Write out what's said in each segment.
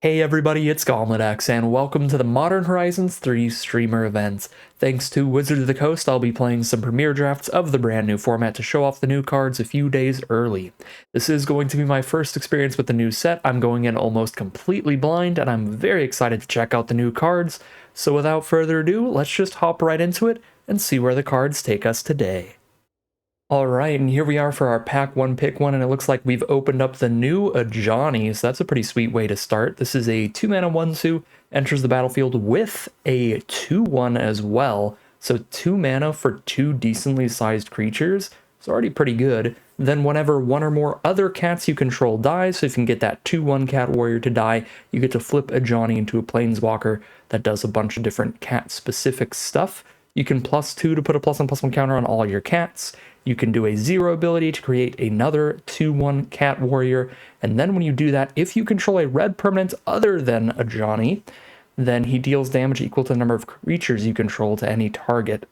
Hey everybody, it's GauntletX, and welcome to the Modern Horizons 3 streamer events. Thanks to Wizard of the Coast, I'll be playing some premiere drafts of the brand new format to show off the new cards a few days early. This is going to be my first experience with the new set. I'm going in almost completely blind, and I'm very excited to check out the new cards. So without further ado, let's just hop right into it and see where the cards take us today. Alright, and here we are for our pack 1 pick 1, and it looks like we've opened up the new Ajani, so that's a pretty sweet way to start. This is a 2-mana 1/2, enters the battlefield with a 2/1 as well, so 2 mana for 2 decently sized creatures. It's already pretty good. Then whenever one or more other cats you control dies, so if you can get that 2/1 cat warrior to die, you get to flip Ajani into a planeswalker that does a bunch of different cat-specific stuff. You can +2 to put a +1/+1 counter on all your cats. You can do a 0 ability to create another 2/1 cat warrior, and then when you do that, if you control a red permanent other than Ajani, then he deals damage equal to the number of creatures you control to any target.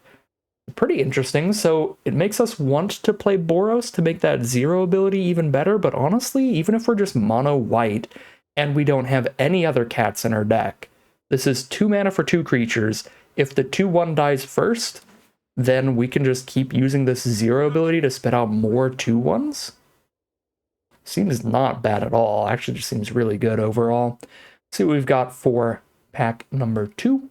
Pretty interesting, so it makes us want to play Boros to make that 0 ability even better, but honestly, even if we're just mono white and we don't have any other cats in our deck, this is 2 mana for 2 creatures. If the 2/1 dies first, then we can just keep using this 0 ability to spit out more 2/1s. Seems not bad at all. Actually, just seems really good overall. Let's see what we've got for pack number 2.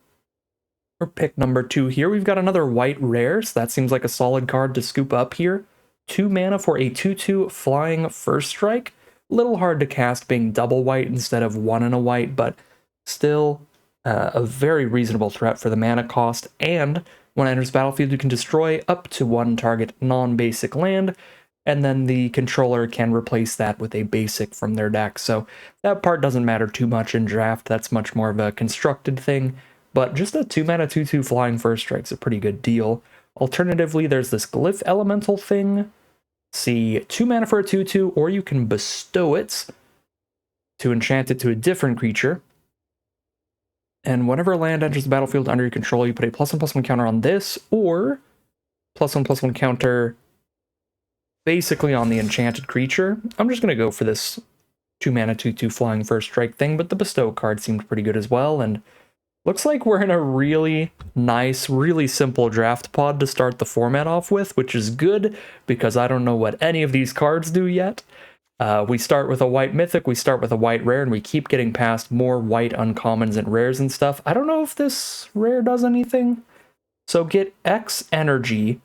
Or pick number 2 here. We've got another white rare, so that seems like a solid card to scoop up here. 2 mana for a 2/2 flying first strike. A little hard to cast being double white instead of 1 and a white, but still a very reasonable threat for the mana cost, and when it enters battlefield, you can destroy up to 1 target non-basic land, and then the controller can replace that with a basic from their deck. So that part doesn't matter too much in draft. That's much more of a constructed thing, but just a 2 mana 2/2 flying first strike's a pretty good deal. Alternatively, there's this glyph elemental thing. See, 2 mana for a 2/2, or you can bestow it to enchant it to a different creature. And whenever land enters the battlefield under your control, you put a +1/+1 counter on this, or +1/+1 counter basically on the enchanted creature. I'm just going to go for this 2 mana 2/2 flying first strike thing, but the bestow card seemed pretty good as well, and looks like we're in a really nice, really simple draft pod to start the format off with, which is good, because I don't know what any of these cards do yet. We start with a white mythic, we start with a white rare, and we keep getting past more white uncommons and rares and stuff. I don't know if this rare does anything. So get X energy,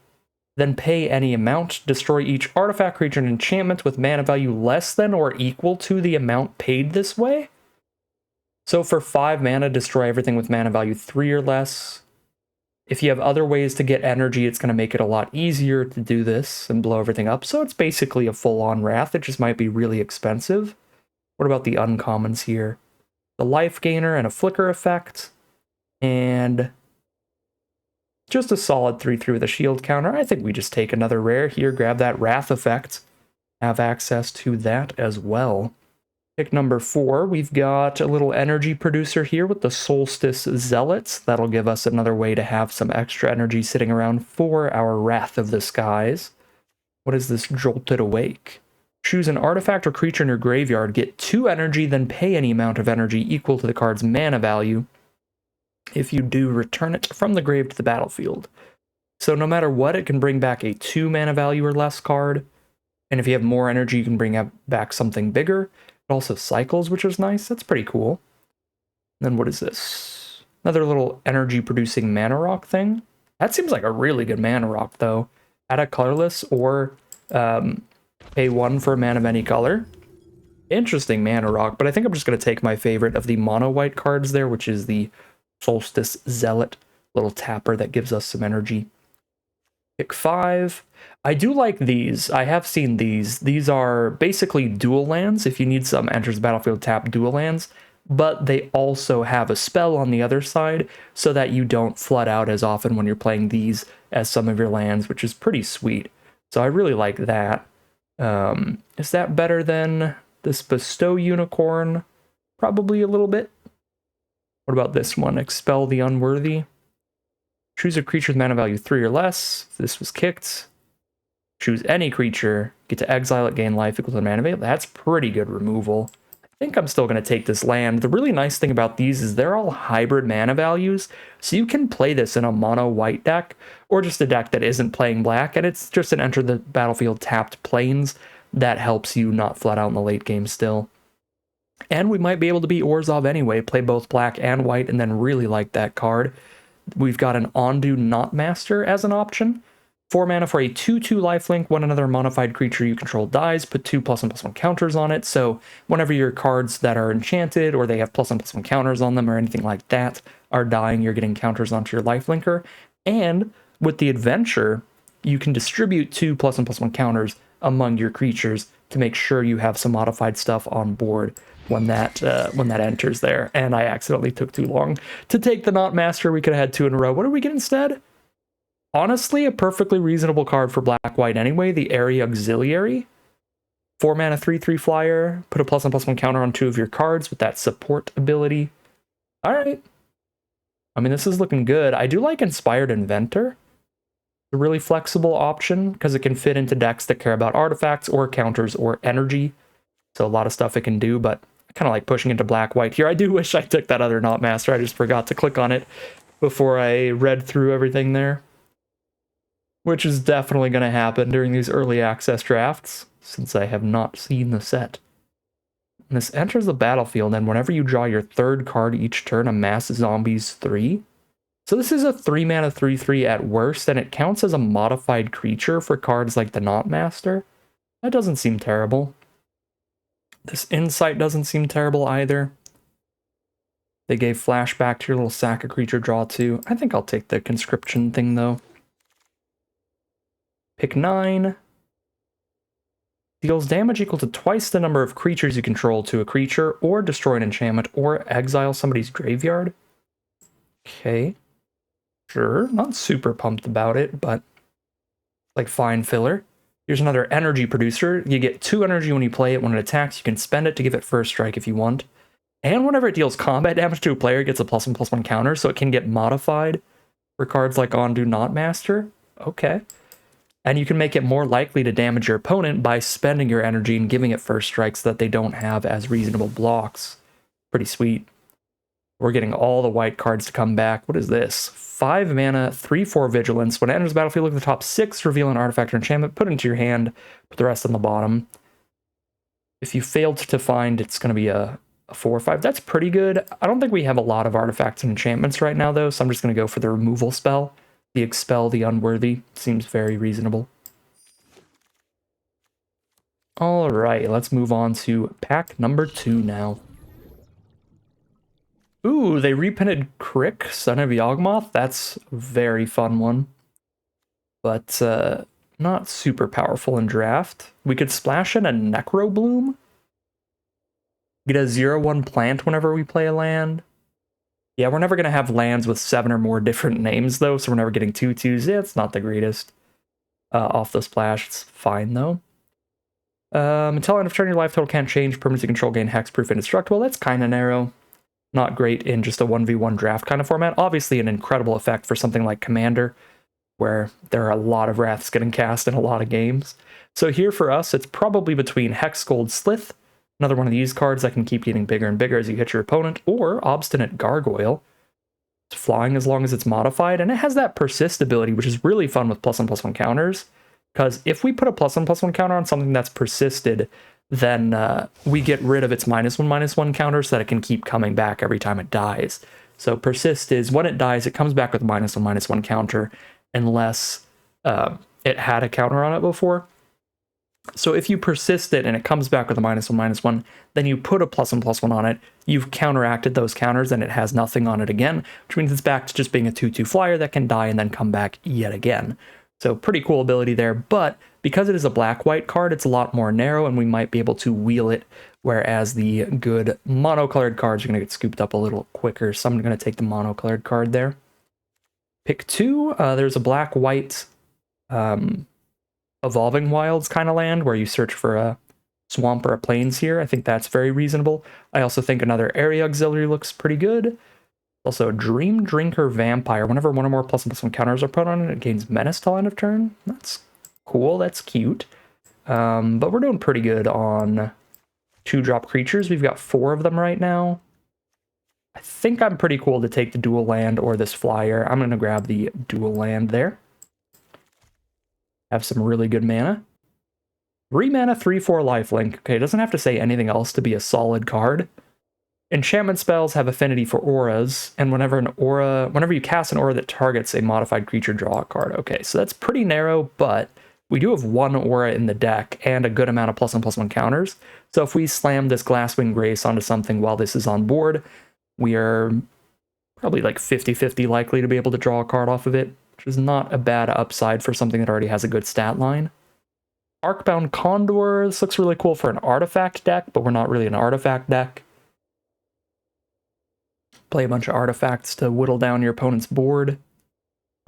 then pay any amount, destroy each artifact, creature, and enchantment with mana value less than or equal to the amount paid this way. So for 5 mana, destroy everything with mana value 3 or less. If you have other ways to get energy, it's going to make it a lot easier to do this and blow everything up. So it's basically a full-on Wrath. It just might be really expensive. What about the uncommons here? The life gainer and a flicker effect. And just a solid 3/3 with a shield counter. I think we just take another rare here, grab that Wrath effect. Have access to that as well. Pick number 4, we've got a little energy producer here with the Solstice Zealots. That'll give us another way to have some extra energy sitting around for our Wrath of the Skies. What is this Jolted Awake? Choose an artifact or creature in your graveyard, get 2 energy, then pay any amount of energy equal to the card's mana value. If you do, return it from the grave to the battlefield. So no matter what, it can bring back a 2 mana value or less card. And if you have more energy, you can bring back something bigger. It also cycles, which is nice. That's pretty cool. And then what is this? Another little energy-producing mana rock thing. That seems like a really good mana rock, though. Add a colorless or pay 1 for a mana of any color. Interesting mana rock, but I think I'm just going to take my favorite of the mono-white cards there, which is the Solstice Zealot, little tapper that gives us some energy. Pick 5. I do like these. I have seen these. These are basically dual lands. If you need some enters the battlefield, tap dual lands. But they also have a spell on the other side so that you don't flood out as often when you're playing these as some of your lands, which is pretty sweet. So I really like that. Is that better than this Bestow Unicorn? Probably a little bit. What about this one? Expel the Unworthy. Choose a creature with mana value 3 or less. If this was kicked, choose any creature, get to exile it, gain life equal to the mana value. That's pretty good removal. I think I'm still going to take this land. The really nice thing about these is they're all hybrid mana values, so you can play this in a mono white deck, or just a deck that isn't playing black, and it's just an enter the battlefield tapped plains that helps you not flat out in the late game still. And we might be able to beat Orzhov anyway, play both black and white, and then really like that card. We've got an Ondu Knotmaster as an option. 4 mana for a 2/2 lifelink. When another modified creature you control dies, put 2 +1/+1 counters on it. So whenever your cards that are enchanted or they have +1/+1 counters on them or anything like that are dying, you're getting counters onto your lifelinker. And with the adventure, you can distribute 2 +1/+1 counters among your creatures to make sure you have some modified stuff on board when that enters there. And I accidentally took too long to take the Knotmaster. We could have had 2 in a row. What did we get instead? Honestly, a perfectly reasonable card for black-white anyway, the Area Auxiliary. 4 mana, 3/3 flyer. Put a +1/+1 counter on 2 of your cards with that support ability. All right. I mean, this is looking good. I do like Inspired Inventor. It's a really flexible option because it can fit into decks that care about artifacts or counters or energy. So a lot of stuff it can do, but I kind of like pushing into black-white here. I do wish I took that other Knotmaster. I just forgot to click on it before I read through everything there, which is definitely going to happen during these early access drafts, since I have not seen the set. And this enters the battlefield, and whenever you draw your 3rd card each turn, amass zombies 3. So this is a 3 mana 3/3 at worst, and it counts as a modified creature for cards like the Knotmaster. That doesn't seem terrible. This Insight doesn't seem terrible either. They gave flashback to your little sack a creature draw too. I think I'll take the conscription thing though. Pick 9. Deals damage equal to twice the number of creatures you control to a creature, or destroy an enchantment, or exile somebody's graveyard. Okay. Sure, not super pumped about it, but like fine filler. Here's another energy producer. You get 2 energy when you play it. When it attacks, you can spend it to give it first strike if you want. And whenever it deals combat damage to a player, it gets a +1/+1 counter, so it can get modified for cards like Ondu Knotmaster. Okay. And you can make it more likely to damage your opponent by spending your energy and giving it first strikes that they don't have as reasonable blocks. Pretty sweet. We're getting all the white cards to come back. What is this? 5 mana, 3/4 vigilance. When it enters the battlefield, look at the top 6, reveal an artifact or enchantment, put it into your hand, put the rest on the bottom. If you failed to find, it's going to be a 4/5. That's pretty good. I don't think we have a lot of artifacts and enchantments right now, though, so I'm just going to go for the removal spell. The Expel the Unworthy seems very reasonable. All right, let's move on to pack number 2 now. Ooh, they reprinted Crick, Son of Yawgmoth. That's a very fun one. But not super powerful in draft. We could splash in a Necrobloom. Get a 0/1 plant whenever we play a land. Yeah, we're never going to have lands with 7 or more different names, though, so we're never getting 2/2s. Yeah, it's not the greatest. Off the splash, it's fine, though. Until end of turn, your life total can't change. Permanency control gain hexproof indestructible. That's kind of narrow. Not great in just a 1v1 draft kind of format. Obviously an incredible effect for something like Commander, where there are a lot of Wraths getting cast in a lot of games. So here for us, it's probably between Hexgold Slith, another one of these cards that can keep getting bigger and bigger as you hit your opponent, or Obstinate Gargoyle. It's flying as long as it's modified, and it has that persist ability, which is really fun with +1/+1 counters, because if we put a +1/+1 counter on something that's persisted, then we get rid of its -1/-1 counter so that it can keep coming back every time it dies. So persist is when it dies, it comes back with a -1/-1 counter unless it had a counter on it before. So if you persist it and it comes back with a -1/-1, then you put a +1/+1 on it, you've counteracted those counters and it has nothing on it again, which means it's back to just being a 2/2 flyer that can die and then come back yet again. So pretty cool ability there, but because it is a black-white card, it's a lot more narrow and we might be able to wheel it, whereas the good monocolored cards are going to get scooped up a little quicker, so I'm going to take the monocolored card there. Pick 2, there's a black-white Evolving Wilds kind of land where you search for a swamp or a plains here. I think that's very reasonable. I also think another Area Auxiliary looks pretty good. Also, a Dream Drinker Vampire. Whenever one or more +1/+1 counters are put on it, it gains Menace till end of turn. That's cool. That's cute. But we're doing pretty good on 2-drop creatures. We've got 4 of them right now. I think I'm pretty cool to take the dual land or this flyer. I'm going to grab the dual land there. Have some really good mana. 3 mana, 3/4 lifelink. Okay, it doesn't have to say anything else to be a solid card. Enchantment spells have affinity for auras, and whenever you cast an aura that targets a modified creature, draw a card. Okay, so that's pretty narrow, but we do have 1 aura in the deck and a good amount of +1/+1 counters. So if we slam this Glasswing Grace onto something while this is on board, we are probably like 50-50 likely to be able to draw a card off of it, which is not a bad upside for something that already has a good stat line. Arcbound Condor, this looks really cool for an artifact deck, but we're not really an artifact deck. Play a bunch of artifacts to whittle down your opponent's board.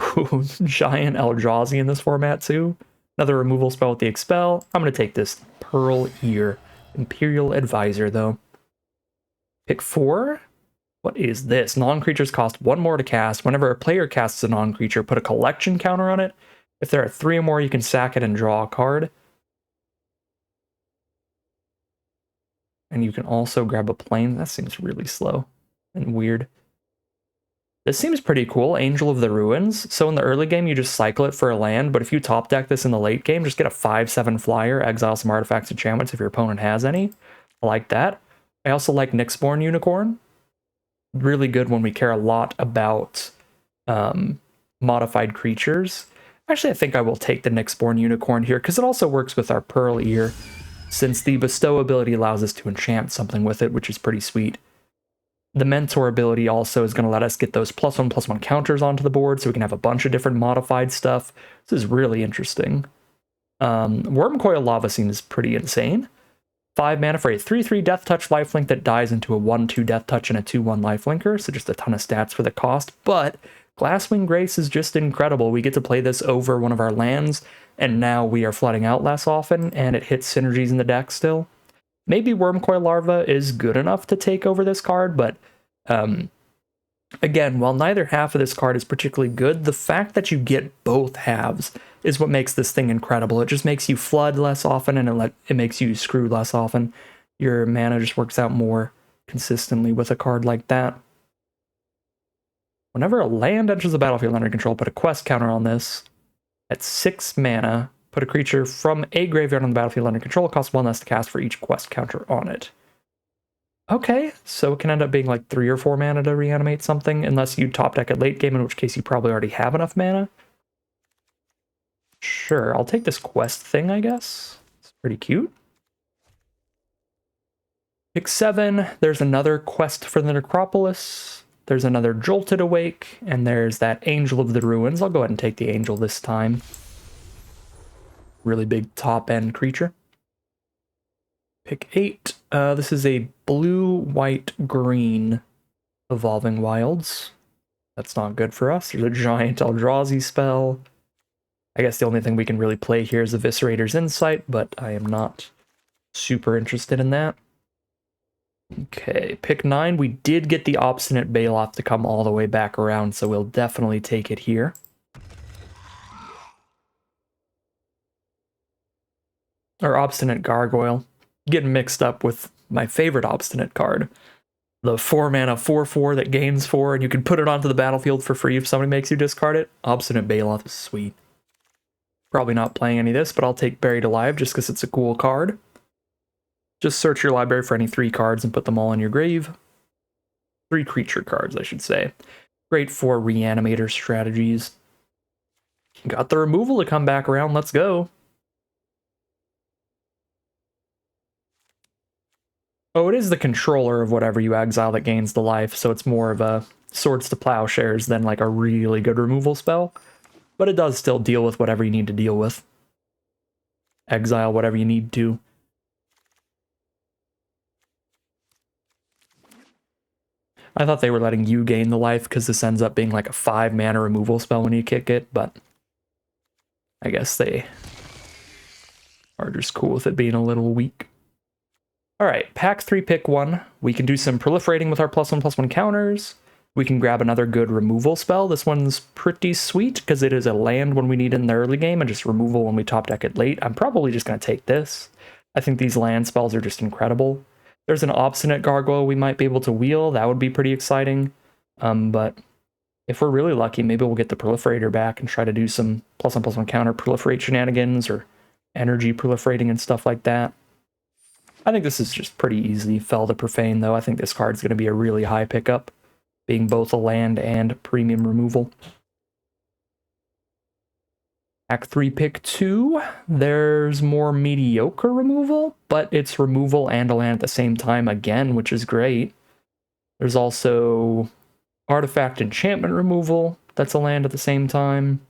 Ooh, giant Eldrazi in this format too. Another removal spell with the Expel. I'm going to take this Pearl Ear. Imperial Advisor, though. Pick 4. What is this? Non-creatures cost 1 more to cast. Whenever a player casts a non-creature, put a collection counter on it. If there are 3 or more, you can sack it and draw a card. And you can also grab a plane. That seems really slow and weird. This seems pretty cool. Angel of the Ruins. So in the early game, you just cycle it for a land, but if you top deck this in the late game, just get a 5/7 flyer, exile some artifacts and enchantments if your opponent has any. I like that. I also like Nyxborn Unicorn. Really good when we care a lot about modified creatures. Actually, I think I will take the Nyxborn Unicorn here, because it also works with our Pearl Ear, since the Bestow ability allows us to enchant something with it, which is pretty sweet. The Mentor ability also is going to let us get those +1/+1 counters onto the board, so we can have a bunch of different modified stuff. This is really interesting. Wormcoil Lava seems pretty insane. 5 mana for a 3/3 Death Touch lifelink that dies into a 1/2 Death Touch and a 2/1 lifelinker, so just a ton of stats for the cost. But Glasswing Grace is just incredible. We get to play this over one of our lands, and now we are flooding out less often, and it hits synergies in the deck still. Maybe Wormcoil Larva is good enough to take over this card, but again, while neither half of this card is particularly good, the fact that you get both halves is what makes this thing incredible. It just makes you flood less often, and it makes you screw less often. Your mana just works out more consistently with a card like that. Whenever a land enters the battlefield under control, put a quest counter on this. At 6 mana, put a creature from a graveyard on the battlefield under control. It costs 1 less to cast for each quest counter on it. Okay, so it can end up being like 3 or 4 mana to reanimate something, unless you top deck at late game, in which case you probably already have enough mana. Sure, I'll take this quest thing, I guess. It's pretty cute. Pick 7, there's another quest for the Necropolis. There's another Jolted Awake, and there's that Angel of the Ruins. I'll go ahead and take the Angel this time. Really big top-end creature. Pick 8. This is a blue, white, green Evolving Wilds. That's not good for us. There's a giant Eldrazi spell. I guess the only thing we can really play here is Eviscerator's Insight, but I am not super interested in that. Okay, pick 9. We did get the Obstinate Baloth to come all the way back around, so we'll definitely take it here. Or Obstinate Gargoyle. Getting mixed up with my favorite Obstinate card. The 4 mana 4/4 that gains 4, and you can put it onto the battlefield for free if somebody makes you discard it. Obstinate Baloth is sweet. Probably not playing any of this, but I'll take Buried Alive just because it's a cool card. Just search your library for any 3 cards and put them all in your grave. 3 creature cards, I should say. Great for reanimator strategies. Got the removal to come back around, let's go. Oh, it is the controller of whatever you exile that gains the life, so it's more of a Swords to Plowshares than like a really good removal spell. But it does still deal with whatever you need to deal with. Exile whatever you need to. I thought they were letting you gain the life because this ends up being like a 5 mana removal spell when you kick it, but I guess they are just cool with it being a little weak. Alright, pack 3, pick 1. We can do some proliferating with our +1/+1 counters. We can grab another good removal spell. This one's pretty sweet because it is a land when we need it in the early game and just removal when we top deck it late. I'm probably just going to take this. I think these land spells are just incredible. There's an Obstinate Gargoyle we might be able to wheel. That would be pretty exciting. But if we're really lucky, maybe we'll get the Proliferator back and try to do some +1/+1 counter proliferate shenanigans or energy proliferating and stuff like that. I think this is just pretty easy. Fell the Profane, though. I think this card's going to be a really high pickup, being both a land and premium removal. Act 3, pick 2. There's more mediocre removal, but it's removal and a land at the same time again, which is great. There's also artifact enchantment removal. That's a land at the same time.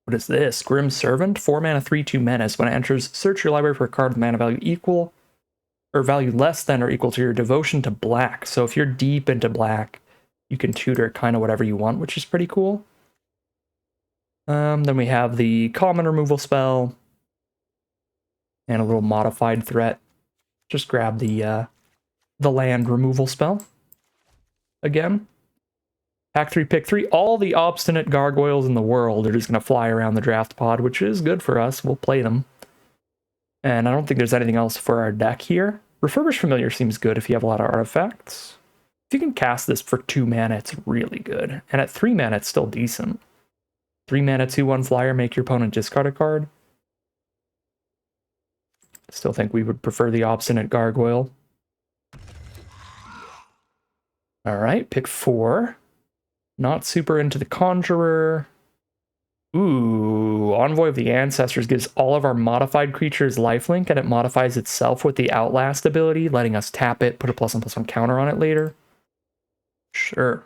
What is this? Grim Servant? 4 mana, 3/2 menace. When it enters, search your library for a card with mana value equal or value less than or equal to your devotion to black. So if you're deep into black, you can tutor kind of whatever you want, which is pretty cool. Then we have the common removal spell and a little modified threat. Just grab the land removal spell again. Pack 3, pick 3. All the obstinate gargoyles in the world are just going to fly around the draft pod, which is good for us. We'll play them. And I don't think there's anything else for our deck here. Refurbished Familiar seems good if you have a lot of artifacts. If you can cast this for 2 mana, it's really good. And at 3 mana, it's still decent. 3 mana, 2/1 flyer, make your opponent discard a card. Still think we would prefer the Obstinate Gargoyle. Alright, pick 4. Not super into the Conjurer. Ooh, Envoy of the Ancestors gives all of our modified creatures lifelink, and it modifies itself with the Outlast ability, letting us tap it, put a +1/+1 counter on it later. Sure.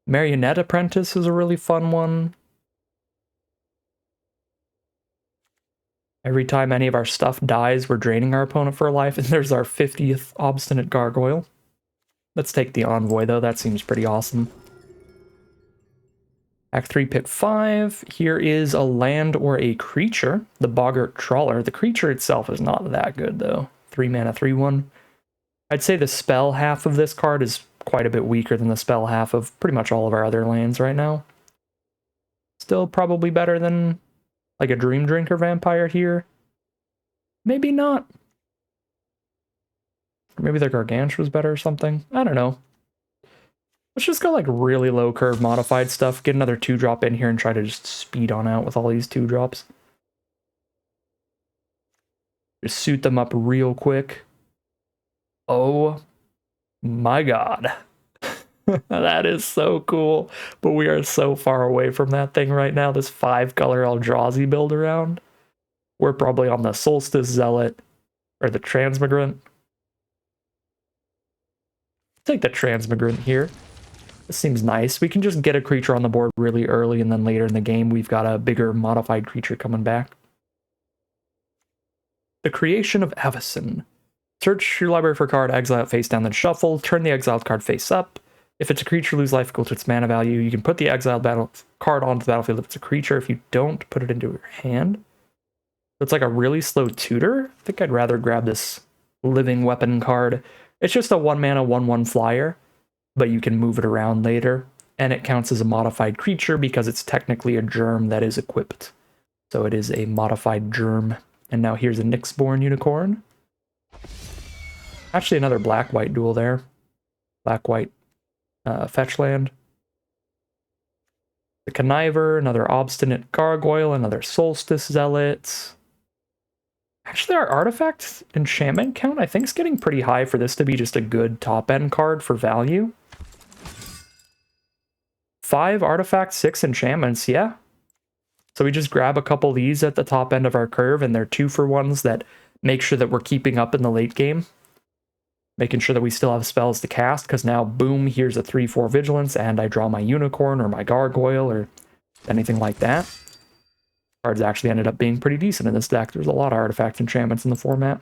Marionette Apprentice is a really fun one. Every time any of our stuff dies, we're draining our opponent for a life, and there's our 50th Obstinate Gargoyle. Let's take the Envoy, though. That seems pretty awesome. Act 3, pick 5. Here is a land or a creature, the Boggart Trawler. The creature itself is not that good, though. 3 mana, 3/1. I'd say the spell half of this card is quite a bit weaker than the spell half of pretty much all of our other lands right now. Still probably better than like a Dream Drinker Vampire here. Maybe not. Or maybe the Gargantua was better or something. I don't know. Let's just go like really low curve modified stuff. Get another 2-drop in here and try to just speed on out with all these 2-drops. Just suit them up real quick. Oh my god. That is so cool. But we are so far away from that thing right now. This 5-color Eldrazi build around. We're probably on the Solstice Zealot or the Transmigrant. Take the Transmigrant here. This seems nice. We can just get a creature on the board really early, and then later in the game, we've got a bigger modified creature coming back. The Creation of Avacyn. Search your library for a card, exile it face down, then shuffle. Turn the exiled card face up. If it's a creature, lose life equal to its mana value. You can put the exiled card onto the battlefield if it's a creature. If you don't, put it into your hand. So it's like a really slow tutor. I think I'd rather grab this Living Weapon card. It's just a 1 mana, 1/1 flyer, but you can move it around later. And it counts as a modified creature because it's technically a germ that is equipped. So it is a modified germ. And now here's a Nyxborn Unicorn. Actually, another black-white duel there. Black-white fetch land. The Conniver, another Obstinate Gargoyle, another Solstice Zealot. Actually, our artifact enchantment count, I think, is getting pretty high for this to be just a good top-end card for value. 5 artifacts, 6 enchantments, yeah. So we just grab a couple of these at the top end of our curve, and they're 2-for-1s that make sure that we're keeping up in the late game. Making sure that we still have spells to cast, because now, boom, here's a 3/4 Vigilance, and I draw my Unicorn or my Gargoyle or anything like that. Cards actually ended up being pretty decent in this deck. There's a lot of artifact enchantments in the format.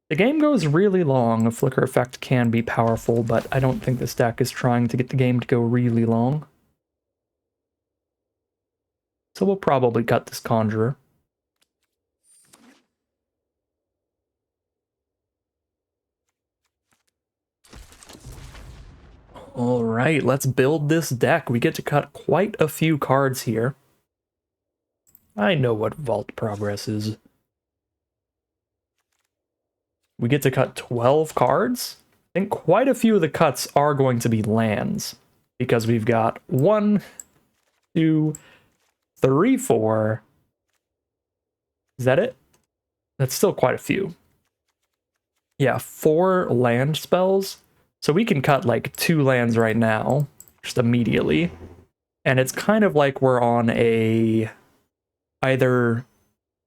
The game goes really long. A Flicker effect can be powerful, but I don't think this deck is trying to get the game to go really long. So we'll probably cut this Conjurer. All right, let's build this deck. We get to cut quite a few cards here. I know what Vault Progress is. We get to cut 12 cards. I think quite a few of the cuts are going to be lands, because we've got 1, 2, 3, 4. Is that it? That's still quite a few. Yeah, 4 land spells. So we can cut like 2 lands right now, just immediately. And it's kind of like we're on a either,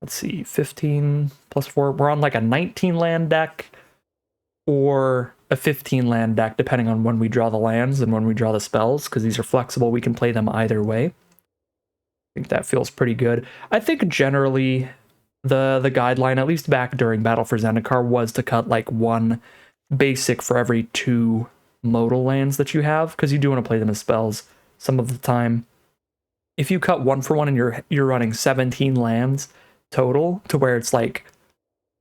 let's see, 15 plus 4. We're on like a 19 land deck or a 15 land deck, depending on when we draw the lands and when we draw the spells, because these are flexible. We can play them either way. I think that feels pretty good. I think generally the guideline, at least back during Battle for Zendikar, was to cut like 1 basic for every 2 modal lands that you have, because you do want to play them as spells some of the time. If you cut 1 for 1 and you're running 17 lands total, to where it's like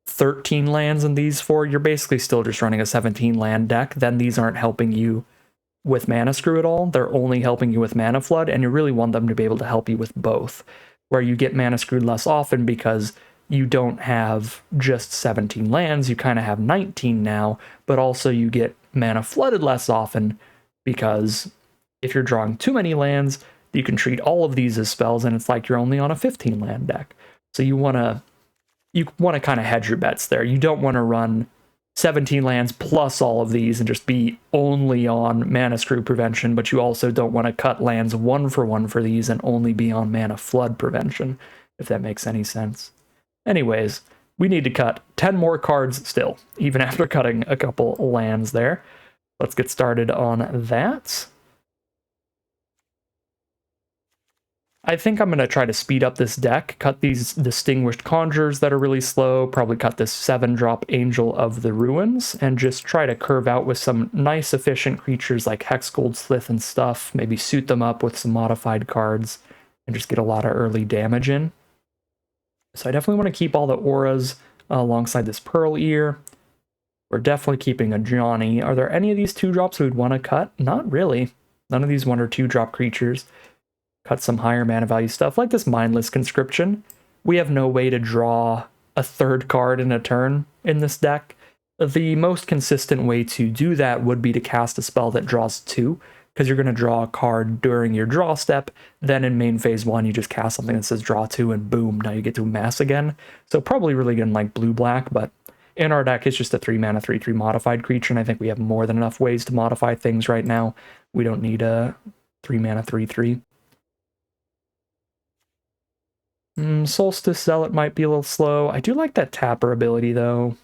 13 lands in these 4, you're basically still just running a 17 land deck. Then these aren't helping you with Mana Screw at all. They're only helping you with Mana Flood, and you really want them to be able to help you with both, where you get Mana Screwed less often because you don't have just 17 lands, you kind of have 19 now, but also you get Mana Flooded less often because if you're drawing too many lands, you can treat all of these as spells and it's like you're only on a 15 land deck. So you want to kind of hedge your bets there. You don't want to run 17 lands plus all of these and just be only on Mana Screw prevention, but you also don't want to cut lands 1 for these and only be on Mana Flood prevention, if that makes any sense. Anyways, we need to cut 10 more cards still, even after cutting a couple lands there. Let's get started on that. I think I'm going to try to speed up this deck, cut these Distinguished Conjurers that are really slow, probably cut this 7-drop Angel of the Ruins, and just try to curve out with some nice efficient creatures like Hexgold Slith and stuff, maybe suit them up with some modified cards, and just get a lot of early damage in. So I definitely want to keep all the auras alongside this Pearl Ear. We're definitely keeping Ajani. Are there any of these 2-drops we'd want to cut? Not really. None of these 1 or 2-drop creatures. Cut some higher mana value stuff, like this Mindless Conscription. We have no way to draw a 3rd card in a turn in this deck. The most consistent way to do that would be to cast a spell that draws 2, because you're going to draw a card during your draw step. Then in main phase 1, you just cast something that says draw 2, and boom, now you get to amass again. So probably really going to like blue-black, but in our deck, it's just a 3-mana 3/3 modified creature, and I think we have more than enough ways to modify things right now. We don't need a 3-mana 3/3. Solstice Zealot might be a little slow. I do like that Tapper ability, though.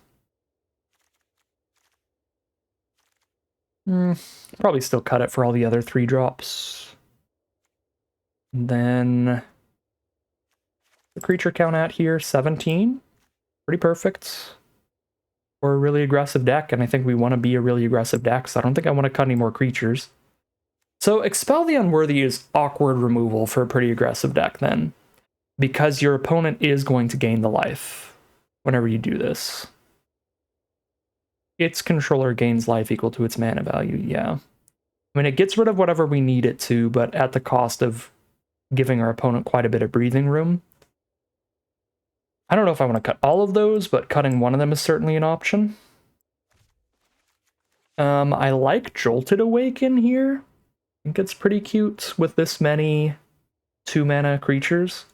Probably still cut it for all the other 3-drops. Then the creature count out here, 17. Pretty perfect. For a really aggressive deck, and I think we want to be a really aggressive deck, so I don't think I want to cut any more creatures. So Expel the Unworthy is awkward removal for a pretty aggressive deck then, because your opponent is going to gain the life whenever you do this. Its controller gains life equal to its mana value, yeah. I mean, it gets rid of whatever we need it to, but at the cost of giving our opponent quite a bit of breathing room. I don't know if I want to cut all of those, but cutting one of them is certainly an option. I like Jolted Awaken here. I think it's pretty cute with this many 2-mana creatures.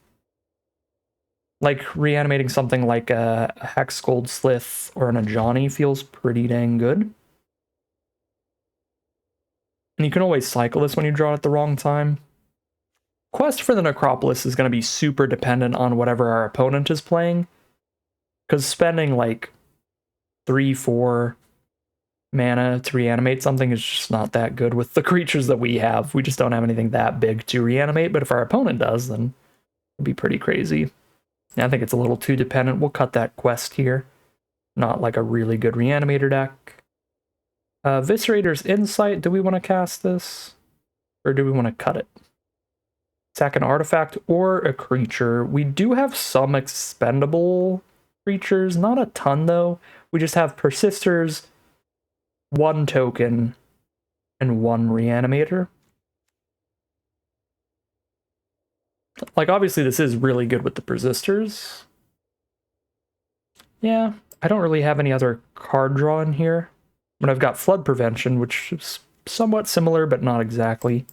Like, reanimating something like a Hexgold Slith or an Ajani feels pretty dang good. And you can always cycle this when you draw it at the wrong time. Quest for the Necropolis is going to be super dependent on whatever our opponent is playing, because spending like 3-4 mana to reanimate something is just not that good with the creatures that we have. We just don't have anything that big to reanimate, but if our opponent does, then it'd be pretty crazy. I think it's a little too dependent. We'll cut that quest here. Not like a really good reanimator deck. Viscerator's Insight. Do we want to cast this? Or do we want to cut it? Sack an artifact or a creature. We do have some expendable creatures. Not a ton, though. We just have Persisters, 1 token, and 1 reanimator. Like, obviously this is really good with the persisters. Yeah, I don't really have any other card draw in here. But I've got flood prevention, which is somewhat similar, but not exactly.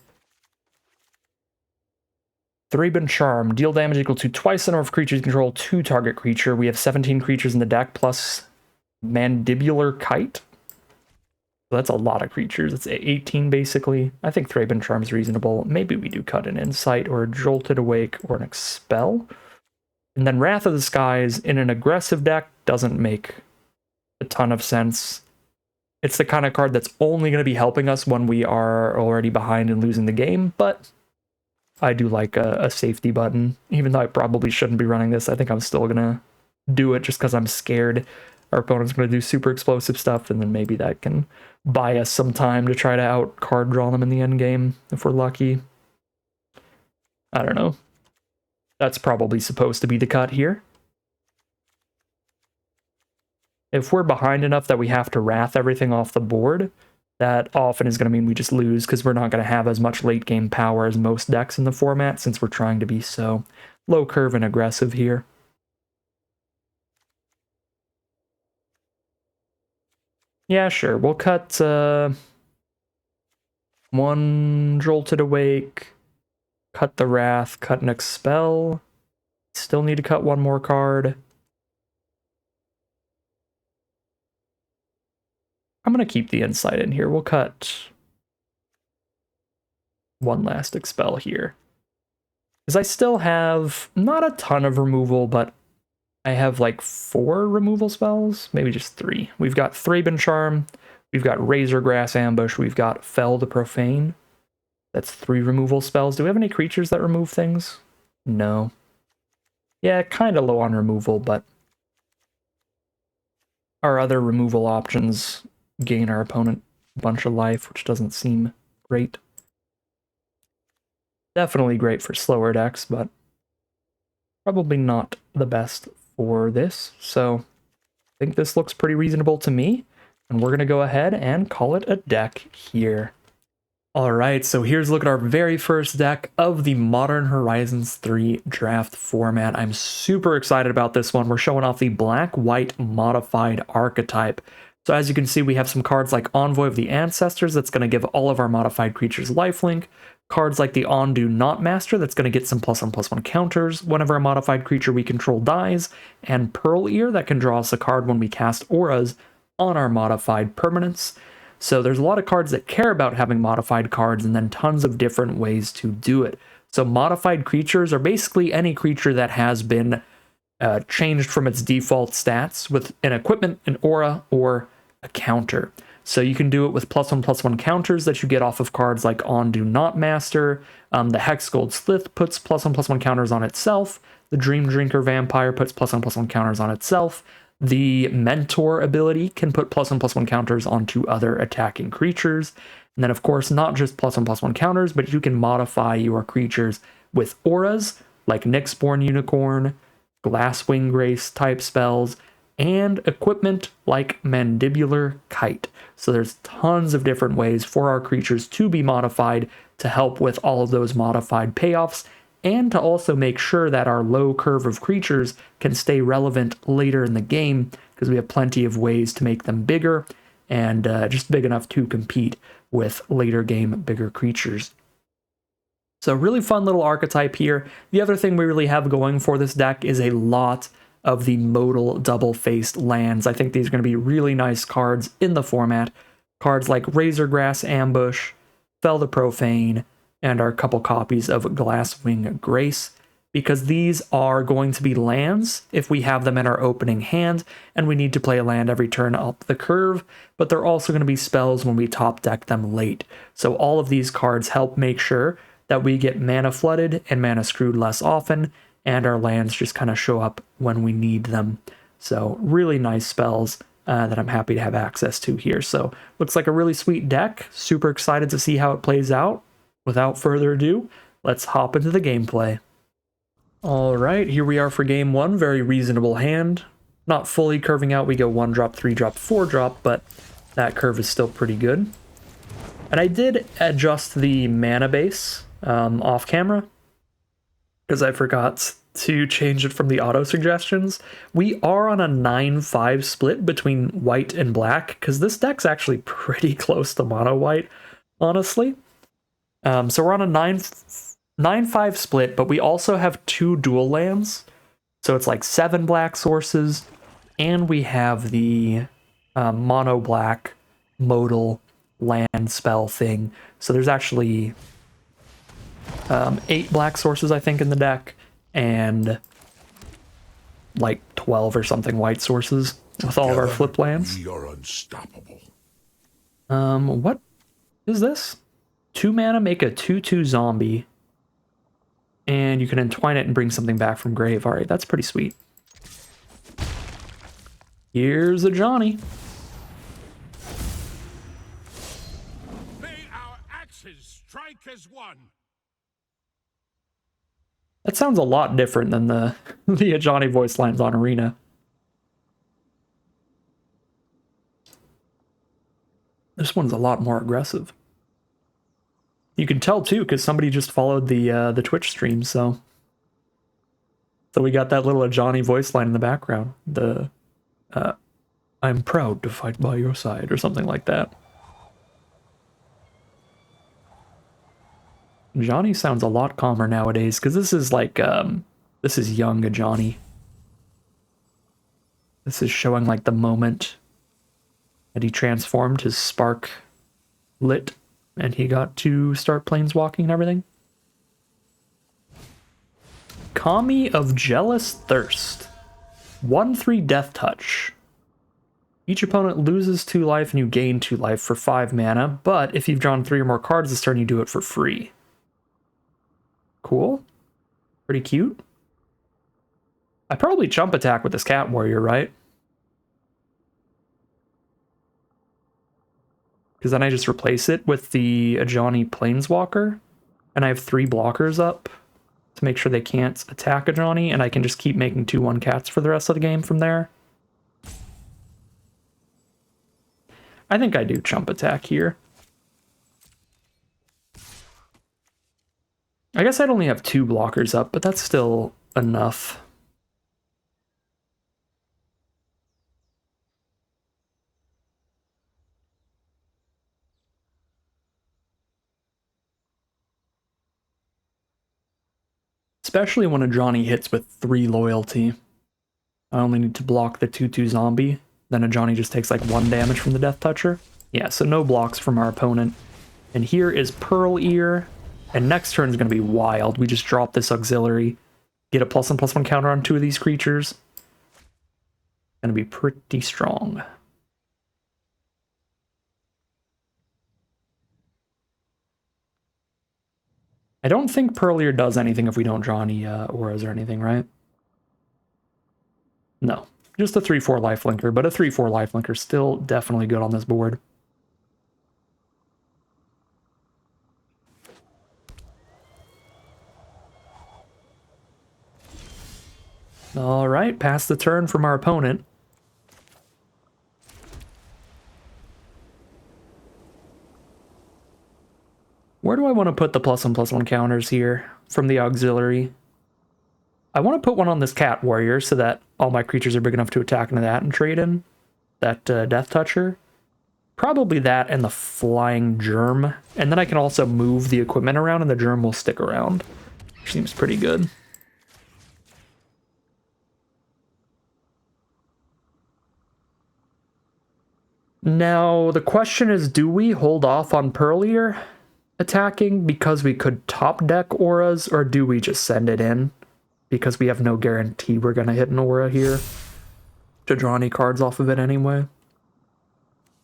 Thraben Charm. Deal damage equal to twice the number of creatures you control to target creature. We have 17 creatures in the deck, plus Mandibular Kite. So that's a lot of creatures. It's 18, basically. I think Thraben Charm is reasonable. Maybe we do cut an Insight, or a Jolted Awake, or an Expel. And then Wrath of the Skies in an aggressive deck doesn't make a ton of sense. It's the kind of card that's only going to be helping us when we are already behind and losing the game, but I do like a safety button. Even though I probably shouldn't be running this, I think I'm still going to do it just because I'm scared our opponent's going to do super explosive stuff, and then maybe that can buy us some time to try to out card draw them in the end game if we're lucky. I don't know. That's probably supposed to be the cut here. If we're behind enough that we have to Wrath everything off the board, that often is going to mean we just lose, because we're not going to have as much late game power as most decks in the format, since we're trying to be so low curve and aggressive here. Yeah, sure. We'll cut 1 Jolted Awake, cut the Wrath, cut an Expel. Still need to cut 1 more card. I'm going to keep the Insight in here. We'll cut 1 last Expel here. Because I still have not a ton of removal, but I have like 4 removal spells, maybe just 3. We've got Thraben Charm, we've got Razorgrass Ambush, we've got Fell the Profane. That's 3 removal spells. Do we have any creatures that remove things? No. Yeah, kind of low on removal, but our other removal options gain our opponent a bunch of life, which doesn't seem great. Definitely great for slower decks, but probably not the best for this. So I think this looks pretty reasonable to me, and we're going to go ahead and call it a deck here. Alright, so here's a look at our very first deck of the Modern Horizons 3 draft format. I'm super excited about this one. We're showing off the black-white modified archetype. So as you can see, we have some cards like Envoy of the Ancestors that's going to give all of our modified creatures lifelink. Cards like the Ondu Knot Master that's going to get some +1/+1 counters whenever a modified creature we control dies. And Pearl Ear that can draw us a card when we cast auras on our modified permanents. So there's a lot of cards that care about having modified cards, and then tons of different ways to do it. So modified creatures are basically any creature that has been changed from its default stats with an equipment, an aura, or a counter. So you can do it with +1/+1 counters that you get off of cards like Ondu Knot Master. The Hexgold Slith puts +1/+1 counters on itself. The Dream Drinker Vampire puts +1/+1 counters on itself. The Mentor ability can put +1/+1 counters onto other attacking creatures. And then, of course, not just +1/+1 counters, but you can modify your creatures with auras like Nyxborn Unicorn, Glasswing Grace type spells, and equipment like Mandibular Kite. So there's tons of different ways for our creatures to be modified to help with all of those modified payoffs, and to also make sure that our low curve of creatures can stay relevant later in the game, because we have plenty of ways to make them bigger and just big enough to compete with later game bigger creatures. So really fun little archetype here. The other thing we really have going for this deck is a lot of the modal double-faced lands. I think these are going to be really nice cards in the format. Cards like Razorgrass Ambush, Fell the Profane, and our couple copies of Glasswing Grace, because these are going to be lands if we have them in our opening hand, and we need to play a land every turn up the curve, but they're also going to be spells when we top deck them late. So all of these cards help make sure that we get mana flooded and mana screwed less often, and our lands just kind of show up when we need them. So really nice spells that I'm happy to have access to here. So looks like a really sweet deck. Super excited to see how it plays out. Without further ado, let's hop into the gameplay. Alright, here we are for game 1. Very reasonable hand. Not fully curving out. We go 1 drop, 3 drop, 4 drop, but that curve is still pretty good. And I did adjust the mana base off camera because I forgot to change it from the auto suggestions. We are on a 9-5 split between white and black because this deck's actually pretty close to mono white, honestly. So we're on a 9-5 split, but we also have 2 dual lands. So it's like 7 black sources, and we have the mono black modal land spell thing. So there's actually 8 black sources, I think, in the deck, and like 12 or something white sources with all of our flip lands. We are unstoppable. What is this? 2 mana, make a 2/2 zombie, and you can entwine it and bring something back from grave. All right, that's pretty sweet. Here's Ajani. May our axes strike as one. That sounds a lot different than the Ajani voice lines on Arena. This one's a lot more aggressive. You can tell too, because somebody just followed the Twitch stream, so we got that little Ajani voice line in the background. The I'm proud to fight by your side, or something like that. Ajani sounds a lot calmer nowadays, because this is like this is young Ajani. This is showing like the moment that he transformed, his spark lit, and he got to start planeswalking and everything. Kami of Jealous Thirst. 1/3 Death Touch. Each opponent loses 2 life and you gain 2 life for 5 mana, but if you've drawn 3 or more cards this turn, you do it for free. Cool. Pretty cute. I probably jump attack with this Cat Warrior, right? Because then I just replace it with the Ajani Planeswalker, and I have 3 blockers up to make sure they can't attack Ajani, and I can just keep making 2/1 cats for the rest of the game from there. I think I do jump attack here. I guess I'd only have 2 blockers up, but that's still enough. Especially when Ajani hits with 3 loyalty. I only need to block the 2/2 zombie. Then Ajani just takes like 1 damage from the Death Toucher. Yeah, so no blocks from our opponent. And here is Pearl Ear. And next turn is going to be wild. We just drop this auxiliary. Get a +1/+1 counter on 2 of these creatures. Going to be pretty strong. I don't think Pearl Ear does anything if we don't draw any auras or anything, right? No. Just a 3/4 lifelinker, but a 3/4 lifelinker still definitely good on this board. Alright, pass the turn from our opponent. Where do I want to put the +1/+1 counters here from the auxiliary? I want to put one on this Cat Warrior so that all my creatures are big enough to attack into that and trade in. That Death Toucher. Probably that and the Flying Germ. And then I can also move the equipment around and the Germ will stick around. Which seems pretty good. Now, the question is, do we hold off on Pearl Ear attacking because we could top deck auras, or do we just send it in because we have no guarantee we're going to hit an aura here to draw any cards off of it anyway?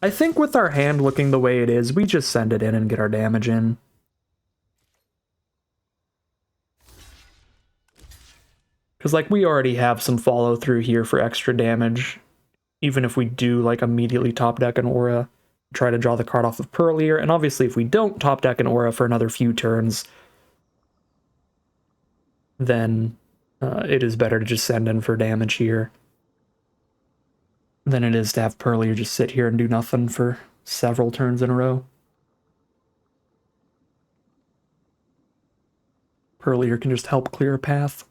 I think with our hand looking the way it is, we just send it in and get our damage in. Because, like, we already have some follow through here for extra damage. Even if we do, like, immediately top deck an aura, try to draw the card off of Pearl Ear, and obviously if we don't top deck an aura for another few turns, then it is better to just send in for damage here than it is to have Pearl Ear just sit here and do nothing for several turns in a row. earlier can just help clear a path.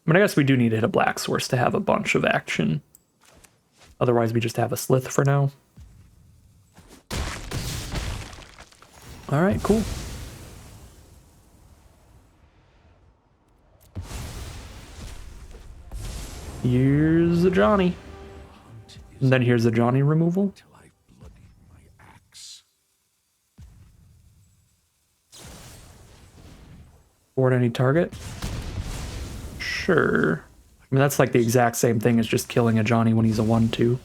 I mean, I guess we do need to hit a black source to have a bunch of action. Otherwise, we just have a Slith for now. All right, cool. Here's Ajani. And then here's Ajani removal. Till I bloody my axe. Board any target? Sure. I mean, that's like the exact same thing as just killing Ajani when he's a 1/2.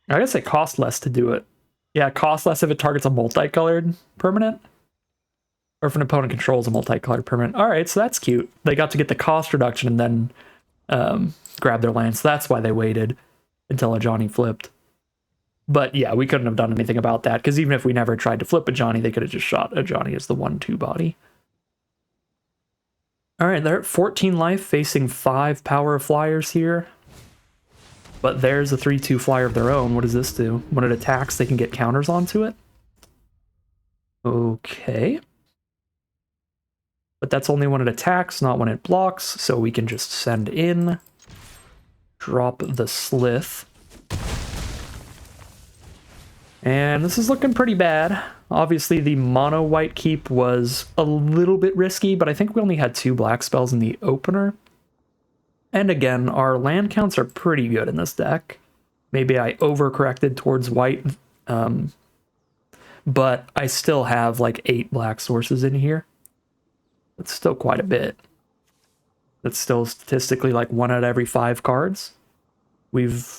I guess it costs less to do it. Yeah, it costs less if it targets a multicolored permanent. Or if an opponent controls a multicolored permanent. Alright, so that's cute. They got to get the cost reduction and then grab their land. So that's why they waited until Ajani flipped. But yeah, we couldn't have done anything about that, because even if we never tried to flip Ajani, they could have just shot Ajani as the 1/2 body. Alright, they're at 14 life, facing 5 power flyers here. But there's a 3/2 flyer of their own. What does this do? When it attacks, they can get counters onto it. Okay. But that's only when it attacks, not when it blocks, so we can just send in. Drop the Slith. And this is looking pretty bad. Obviously, the mono white keep was a little bit risky, but I think we only had 2 black spells in the opener. And again, our land counts are pretty good in this deck. Maybe I overcorrected towards white, but I still have like 8 black sources in here. That's still quite a bit. That's still statistically like 1 out of every 5 cards. We've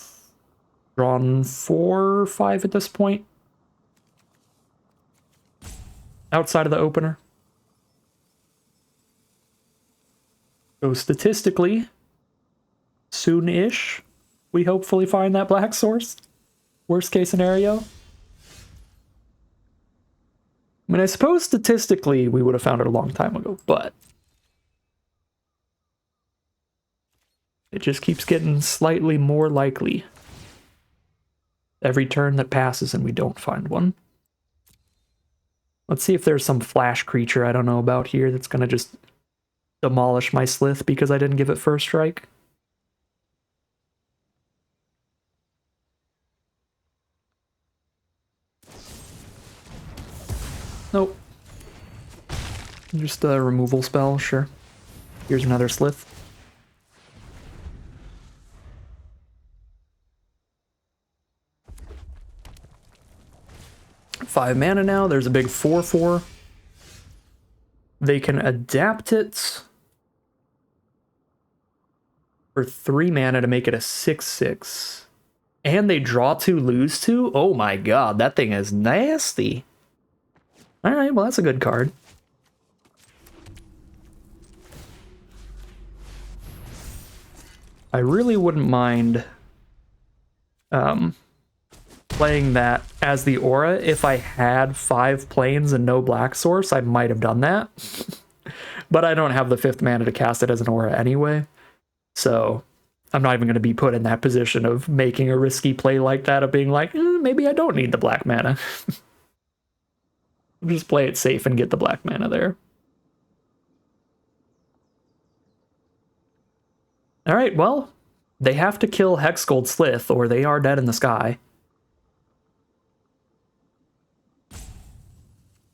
drawn 4 or 5 at this point. Outside of the opener. So statistically, soon-ish, we hopefully find that black source. Worst case scenario. I mean, I suppose statistically we would have found it a long time ago, but it just keeps getting slightly more likely every turn that passes and we don't find one. Let's see if there's some flash creature I don't know about here that's going to just demolish my Slith because I didn't give it first strike. Nope. Just a removal spell, sure. Here's another Slith. Five mana now. There's a big 4/4. They can adapt it for 3 mana to make it a 6/6. And they draw 2, lose 2? Oh my god, that thing is nasty. Alright, well that's a good card. I really wouldn't mind playing that as the aura. If I had 5 planes and no black source, I might have done that. But I don't have the 5th mana to cast it as an aura anyway. So I'm not even going to be put in that position of making a risky play like that, of being like, maybe I don't need the black mana. Just play it safe and get the black mana there. Alright, well, they have to kill Hexgold Slith or they are dead in the sky.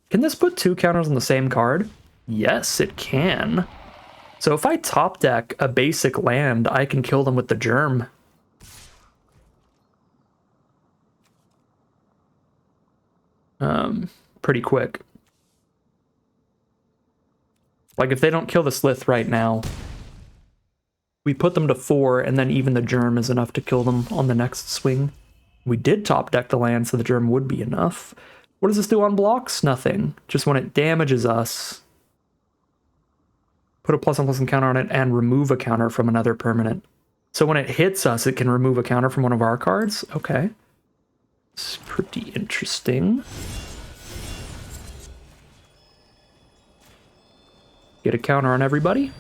Can this put 2 counters on the same card? Yes, it can. So if I top deck a basic land, I can kill them with the Germ. Pretty quick. Like if they don't kill the Slith right now, we put them to 4 and then even the Germ is enough to kill them on the next swing. We did top deck the land, so the Germ would be enough. What does this do on blocks? Nothing. Just when it damages us, put a +1/+1 counter on it and remove a counter from another permanent. So when it hits us, it can remove a counter from one of our cards? Okay. It's pretty interesting. Get a counter on everybody.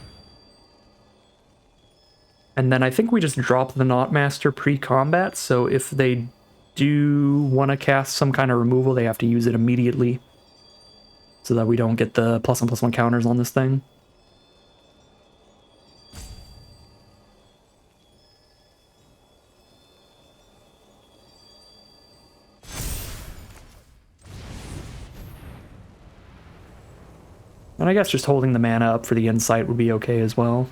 And then I think we just drop the Knotmaster pre-combat, so if they do want to cast some kind of removal, they have to use it immediately. So that we don't get the +1/+1 counters on this thing. And I guess just holding the mana up for the insight would be okay as well.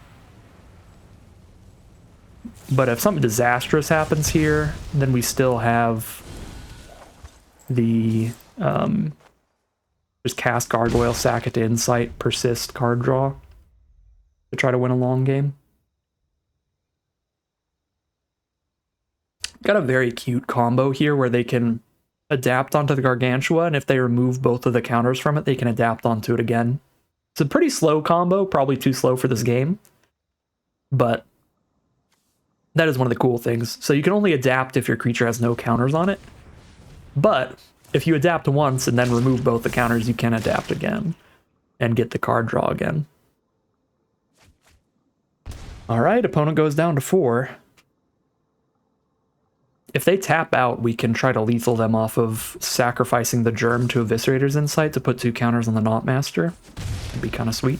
But if something disastrous happens here, then we still have the just cast Gargoyle, sack it to insight, persist, card draw to try to win a long game. Got a very cute combo here where they can adapt onto the Gargantua, and if they remove both of the counters from it, they can adapt onto it again. It's a pretty slow combo, probably too slow for this game, but that is one of the cool things. So you can only adapt if your creature has no counters on it, but if you adapt once and then remove both the counters, you can adapt again and get the card draw again. All right, opponent goes down to 4. If they tap out, we can try to lethal them off of sacrificing the Germ to Eviscerator's Insight to put 2 counters on the Knotmaster. It'd be kind of sweet.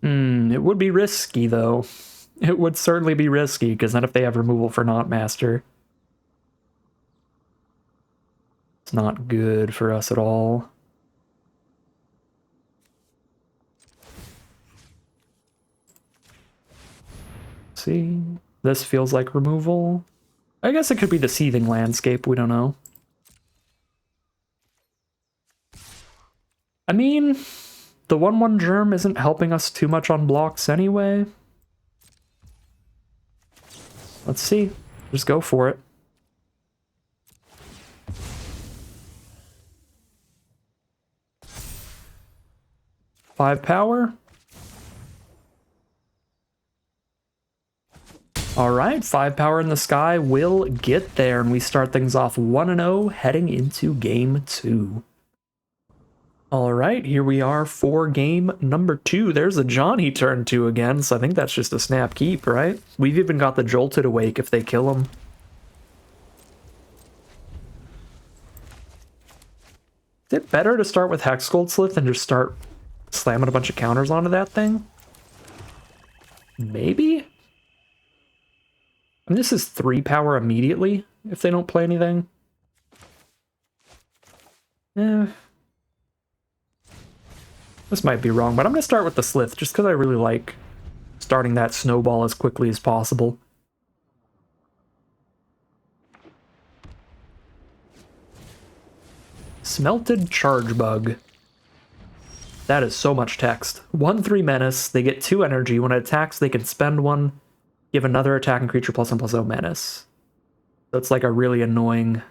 It would be risky, though. It would certainly be risky, because then if they have removal for Knotmaster, it's not good for us at all. See, this feels like removal. I guess it could be the Seething Landscape, we don't know. I mean, the 1/1 Germ isn't helping us too much on blocks anyway. Let's see. Just go for it. Five power. Alright, 5 power in the sky will get there, and we start things off 1-0 heading into game 2. Alright, here we are for game number 2. There's a Ajani turn 2 again, so I think that's just a snap keep, right? We've even got the Jolted Awake if they kill him. Is it better to start with Hexgold Slith and just start slamming a bunch of counters onto that thing? Maybe? And this is 3 power immediately if they don't play anything. This might be wrong, but I'm going to start with the Slith just because I really like starting that snowball as quickly as possible. Smelted Charge Bug. That is so much text. 1/3 menace, they get 2 energy. When it attacks, they can spend 1, give another attacking creature +1/+0 menace. So it's like a really annoying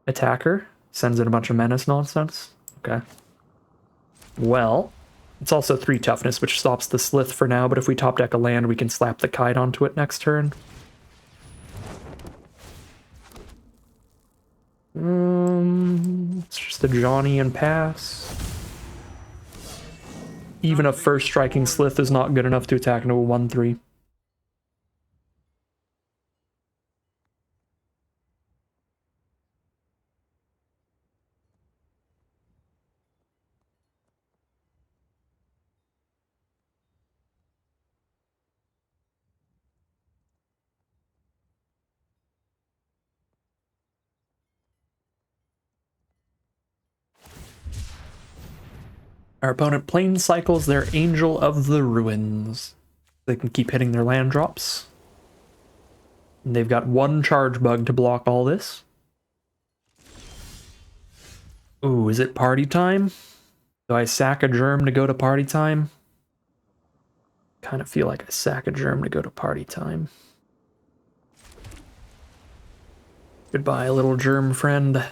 attacker. Sends in a bunch of menace nonsense. Okay. Well, it's also 3 toughness, which stops the Slith for now, but if we top deck a land, we can slap the Kite onto it next turn. It's just a Ajani and pass. Even a first striking Slith is not good enough to attack into a 1/3. Our opponent plane cycles their Angel of the Ruins. They can keep hitting their land drops. And they've got 1 charge bug to block all this. Ooh, is it party time? Do I sack a Germ to go to party time? Kind of feel like I sack a Germ to go to party time. Goodbye, little Germ friend.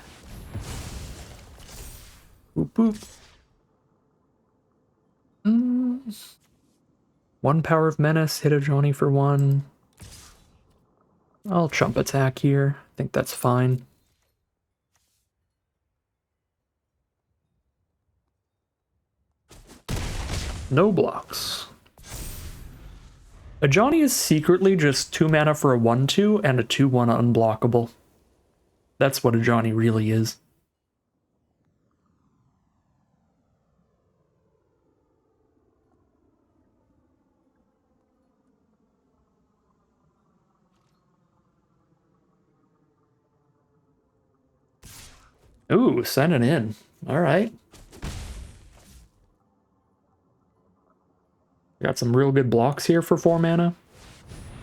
Boop boop. One Power of Menace, hit Ajani for one. I'll chump attack here. I think that's fine. No blocks. Ajani is secretly just 2 mana for a 1/2 and a 2/1 unblockable. That's what Ajani really is. Ooh, send it in. Alright. Got some real good blocks here for 4 mana.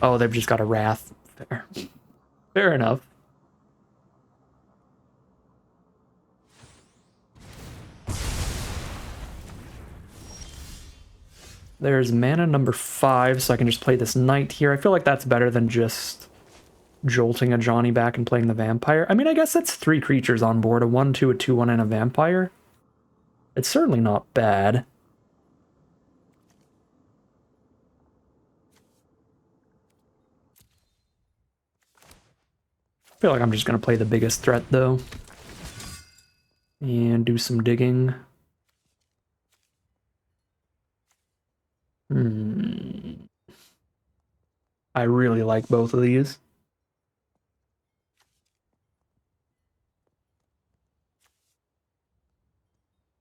Oh, they've just got a Wrath. Fair. Fair enough. There's mana number 5, so I can just play this Knight here. I feel like that's better than just jolting Ajani back and playing the Vampire. I mean, I guess that's 3 creatures on board, a 1/2, a 2/1, and a Vampire. It's certainly not bad. I feel like I'm just going to play the biggest threat, though. And do some digging. I really like both of these.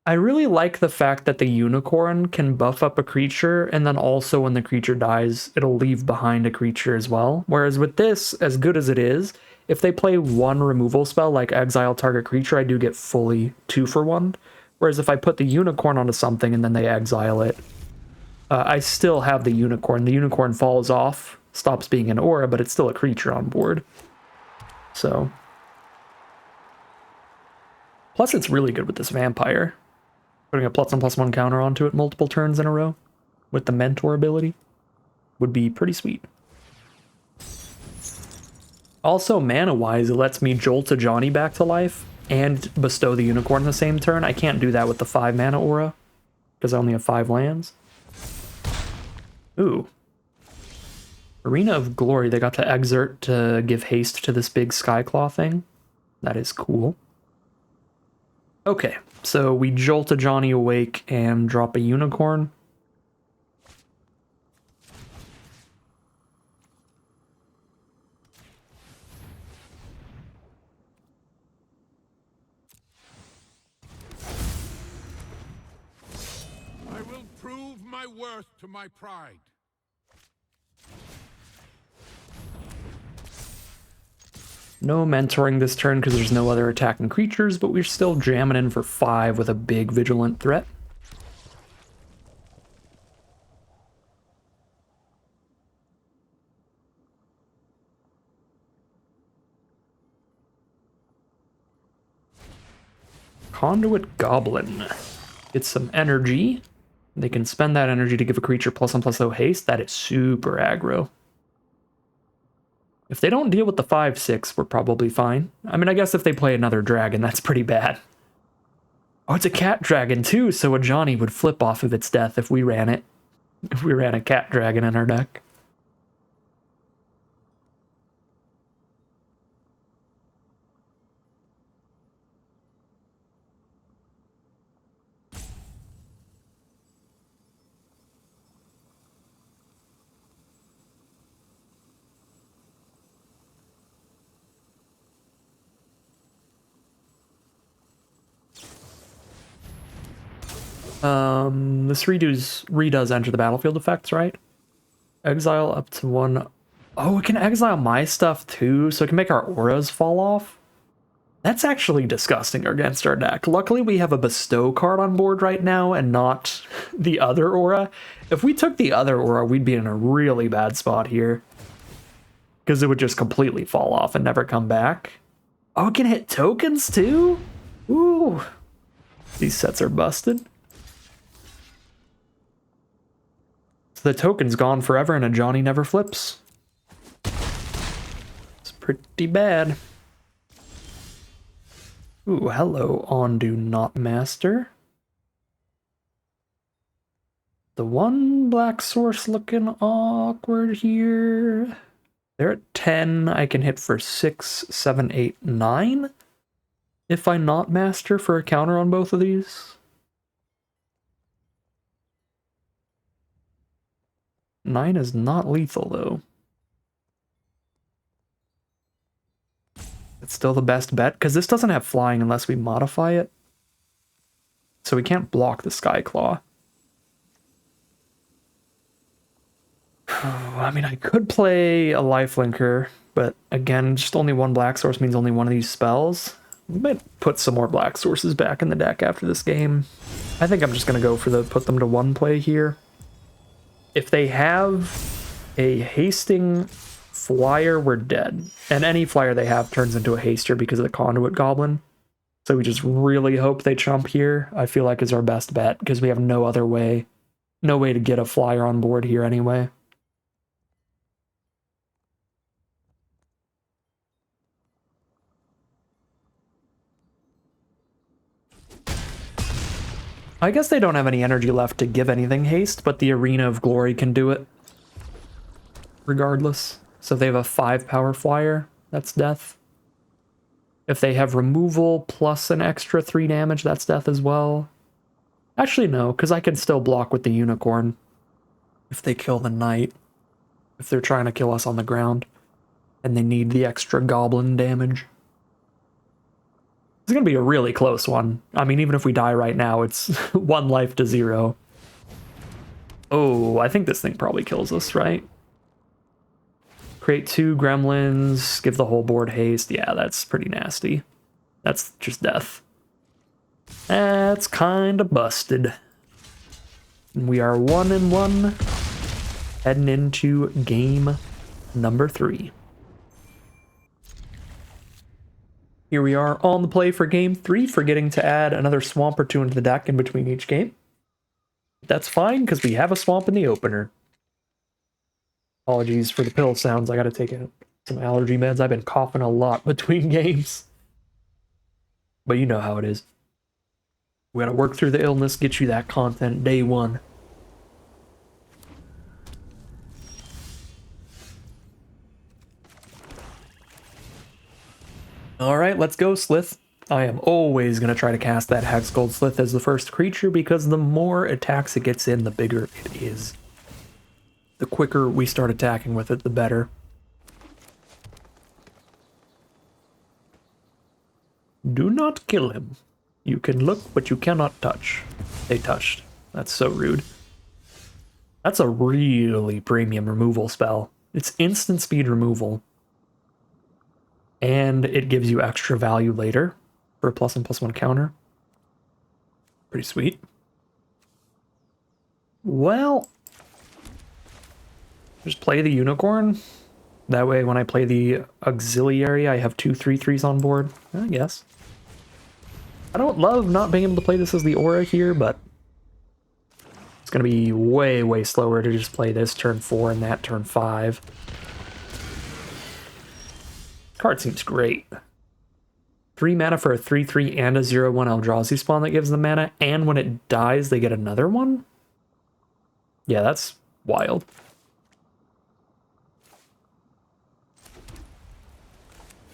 I really like the fact that the Unicorn can buff up a creature, and then also when the creature dies, it'll leave behind a creature as well. Whereas with this, as good as it is, if they play one removal spell like Exile Target Creature, I do get fully 2 for 1. Whereas if I put the Unicorn onto something and then they exile it, I still have the Unicorn. The Unicorn falls off, stops being an aura, but it's still a creature on board. So. Plus, it's really good with this Vampire. Putting a +1/+1 counter onto it multiple turns in a row with the Mentor ability would be pretty sweet. Also, mana-wise, it lets me jolt Ajani back to life and bestow the Unicorn the same turn. I can't do that with the 5 mana aura because I only have 5 lands. Ooh. Arena of Glory, they got to exert to give haste to this big Skyclaw thing. That is cool. Okay, so we jolt Ajani awake and drop a Unicorn. I will prove my worth to my pride. No mentoring this turn because there's no other attacking creatures, but we're still jamming in for 5 with a big vigilant threat. Conduit Goblin. Get some energy. They can spend that energy to give a creature +1/+0 haste. That is super aggro. If they don't deal with the 5/6, we're probably fine. I mean, I guess if they play another dragon, that's pretty bad. Oh, it's a cat dragon too, so Ajani would flip off of its death if we ran it. If we ran a cat dragon in our deck. This redoes enter the battlefield effects, right? Exile up to 1. Oh, it can exile my stuff too, so it can make our auras fall off. That's actually disgusting against our deck. Luckily, we have a bestow card on board right now and not the other aura. If we took the other aura, we'd be in a really bad spot here. Because it would just completely fall off and never come back. Oh, it can hit tokens too? Ooh. These sets are busted. So the token's gone forever and Ajani never flips. It's pretty bad. Ooh, hello, Ondu Not Master. The one black source looking awkward here. They're at 10. I can hit for 6, 7, 8, 9. If I not master for a counter on both of these. 9 is not lethal, though. It's still the best bet, because this doesn't have flying unless we modify it. So we can't block the Skyclaw. I mean, I could play a lifelinker, but again, just only one black source means only one of these spells. We might put some more black sources back in the deck after this game. I think I'm just going to go for the put them to one play here. If they have a hasting flyer, we're dead. And any flyer they have turns into a haster because of the conduit goblin. So we just really hope they chump here. I feel like is our best bet because we have no other way. No way to get a flyer on board here anyway. I guess they don't have any energy left to give anything haste, but the Arena of Glory can do it. Regardless. So if they have a 5 power flyer, that's death. If they have removal plus an extra 3 damage, that's death as well. Actually, no, because I can still block with the unicorn. If they kill the knight. If they're trying to kill us on the ground. And they need the extra goblin damage. It's going to be a really close one. I mean, even if we die right now, it's 1 life to 0. Oh, I think this thing probably kills us, right? Create 2 gremlins, give the whole board haste. Yeah, that's pretty nasty. That's just death. That's kind of busted. And we are 1-1, heading into game number 3. Here we are on the play for game 3, forgetting to add another swamp or 2 into the deck in between each game. That's fine, because we have a swamp in the opener. Apologies for the pill sounds, I gotta take some allergy meds. I've been coughing a lot between games. But you know how it is. We gotta work through the illness, get you that content day 1. Alright, let's go, Slith. I am always going to try to cast that Hexgold Slith as the first creature because the more attacks it gets in, the bigger it is. The quicker we start attacking with it, the better. Do not kill him. You can look, but you cannot touch. They touched. That's so rude. That's a really premium removal spell. It's instant speed removal. And it gives you extra value later for a +1/+1 counter. Pretty sweet. Well, just play the unicorn. That way when I play the auxiliary, I have 2 3/3s on board, I guess. I don't love not being able to play this as the aura here, but it's going to be way, way slower to just play this turn 4 and that turn 5. Card seems great. 3 mana for a 3/3 and a 0/1 Eldrazi spawn that gives them mana, and when it dies, they get another one? Yeah, that's wild.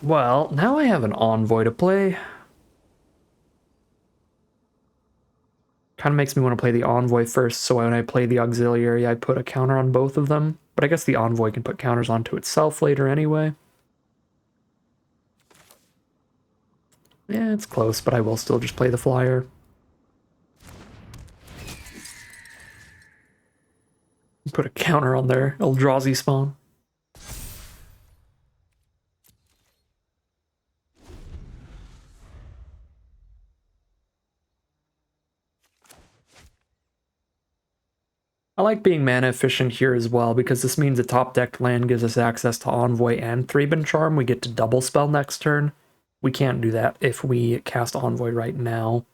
Well, now I have an Envoy to play. Kind of makes me want to play the Envoy first, so when I play the Auxiliary, I put a counter on both of them. But I guess the Envoy can put counters onto itself later anyway. Yeah, it's close, but I will still just play the flyer. Put a counter on their Eldrazi spawn. I like being mana efficient here as well, because this means a top decked land gives us access to Envoy and Thraben Charm. We get to double spell next turn. We can't do that if we cast Envoy right now.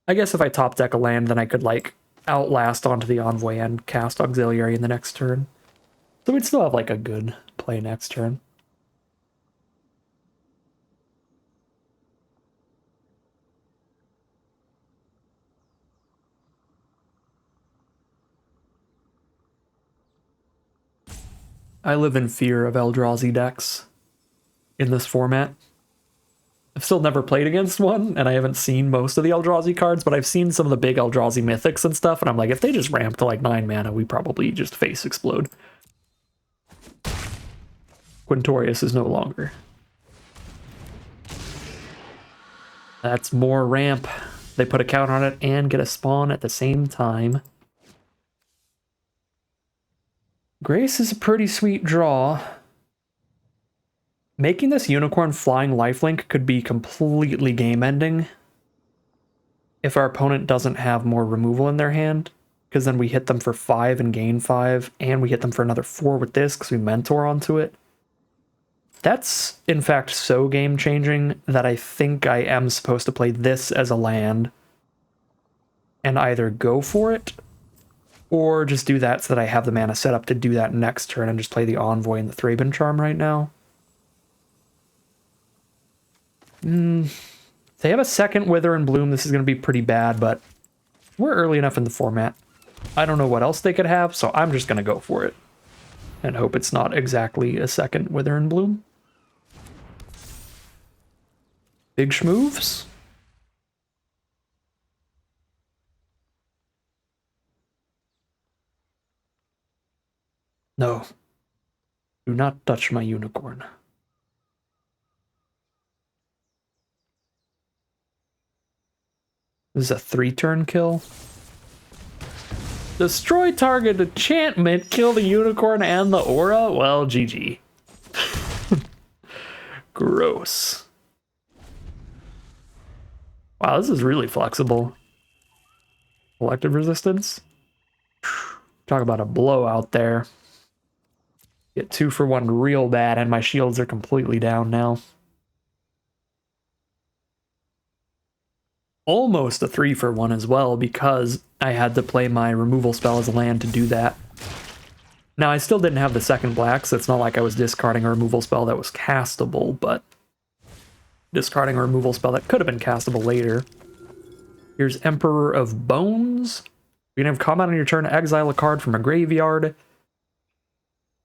I guess if I top deck a land, then I could, like, outlast onto the Envoy and cast Auxiliary in the next turn. So we'd still have, like, a good play next turn. I live in fear of Eldrazi decks in this format. I've still never played against one, and I haven't seen most of the Eldrazi cards, but I've seen some of the big Eldrazi mythics and stuff, and I'm like, if they just ramp to like 9 mana, we probably just face explode. Quintorius is no longer. That's more ramp. They put a counter on it and get a spawn at the same time. Grace is a pretty sweet draw. Making this unicorn flying lifelink could be completely game-ending if our opponent doesn't have more removal in their hand, because then we hit them for 5 and gain 5, and we hit them for another 4 with this because we mentor onto it. That's, in fact, so game-changing that I think I am supposed to play this as a land and either go for it or just do that so that I have the mana set up to do that next turn and just play the Envoy and the Thraben Charm right now. They have a second Wither and Bloom. This is going to be pretty bad, but we're early enough in the format. I don't know what else they could have, so I'm just going to go for it and hope it's not exactly a second Wither and Bloom. Big schmoves. No. Do not touch my unicorn. This is a 3-turn kill. Destroy target enchantment, kill the unicorn and the aura? Well, GG. Gross. Wow, this is really flexible. Collective resistance. Talk about a blowout there. Get 2 for 1 real bad, and my shields are completely down now. Almost a 3 for 1 as well, because I had to play my removal spell as a land to do that. Now, I still didn't have the second black, so it's not like I was discarding a removal spell that was castable, but discarding a removal spell that could have been castable later. Here's Emperor of Bones. You can have combat on your turn, exile a card from a graveyard.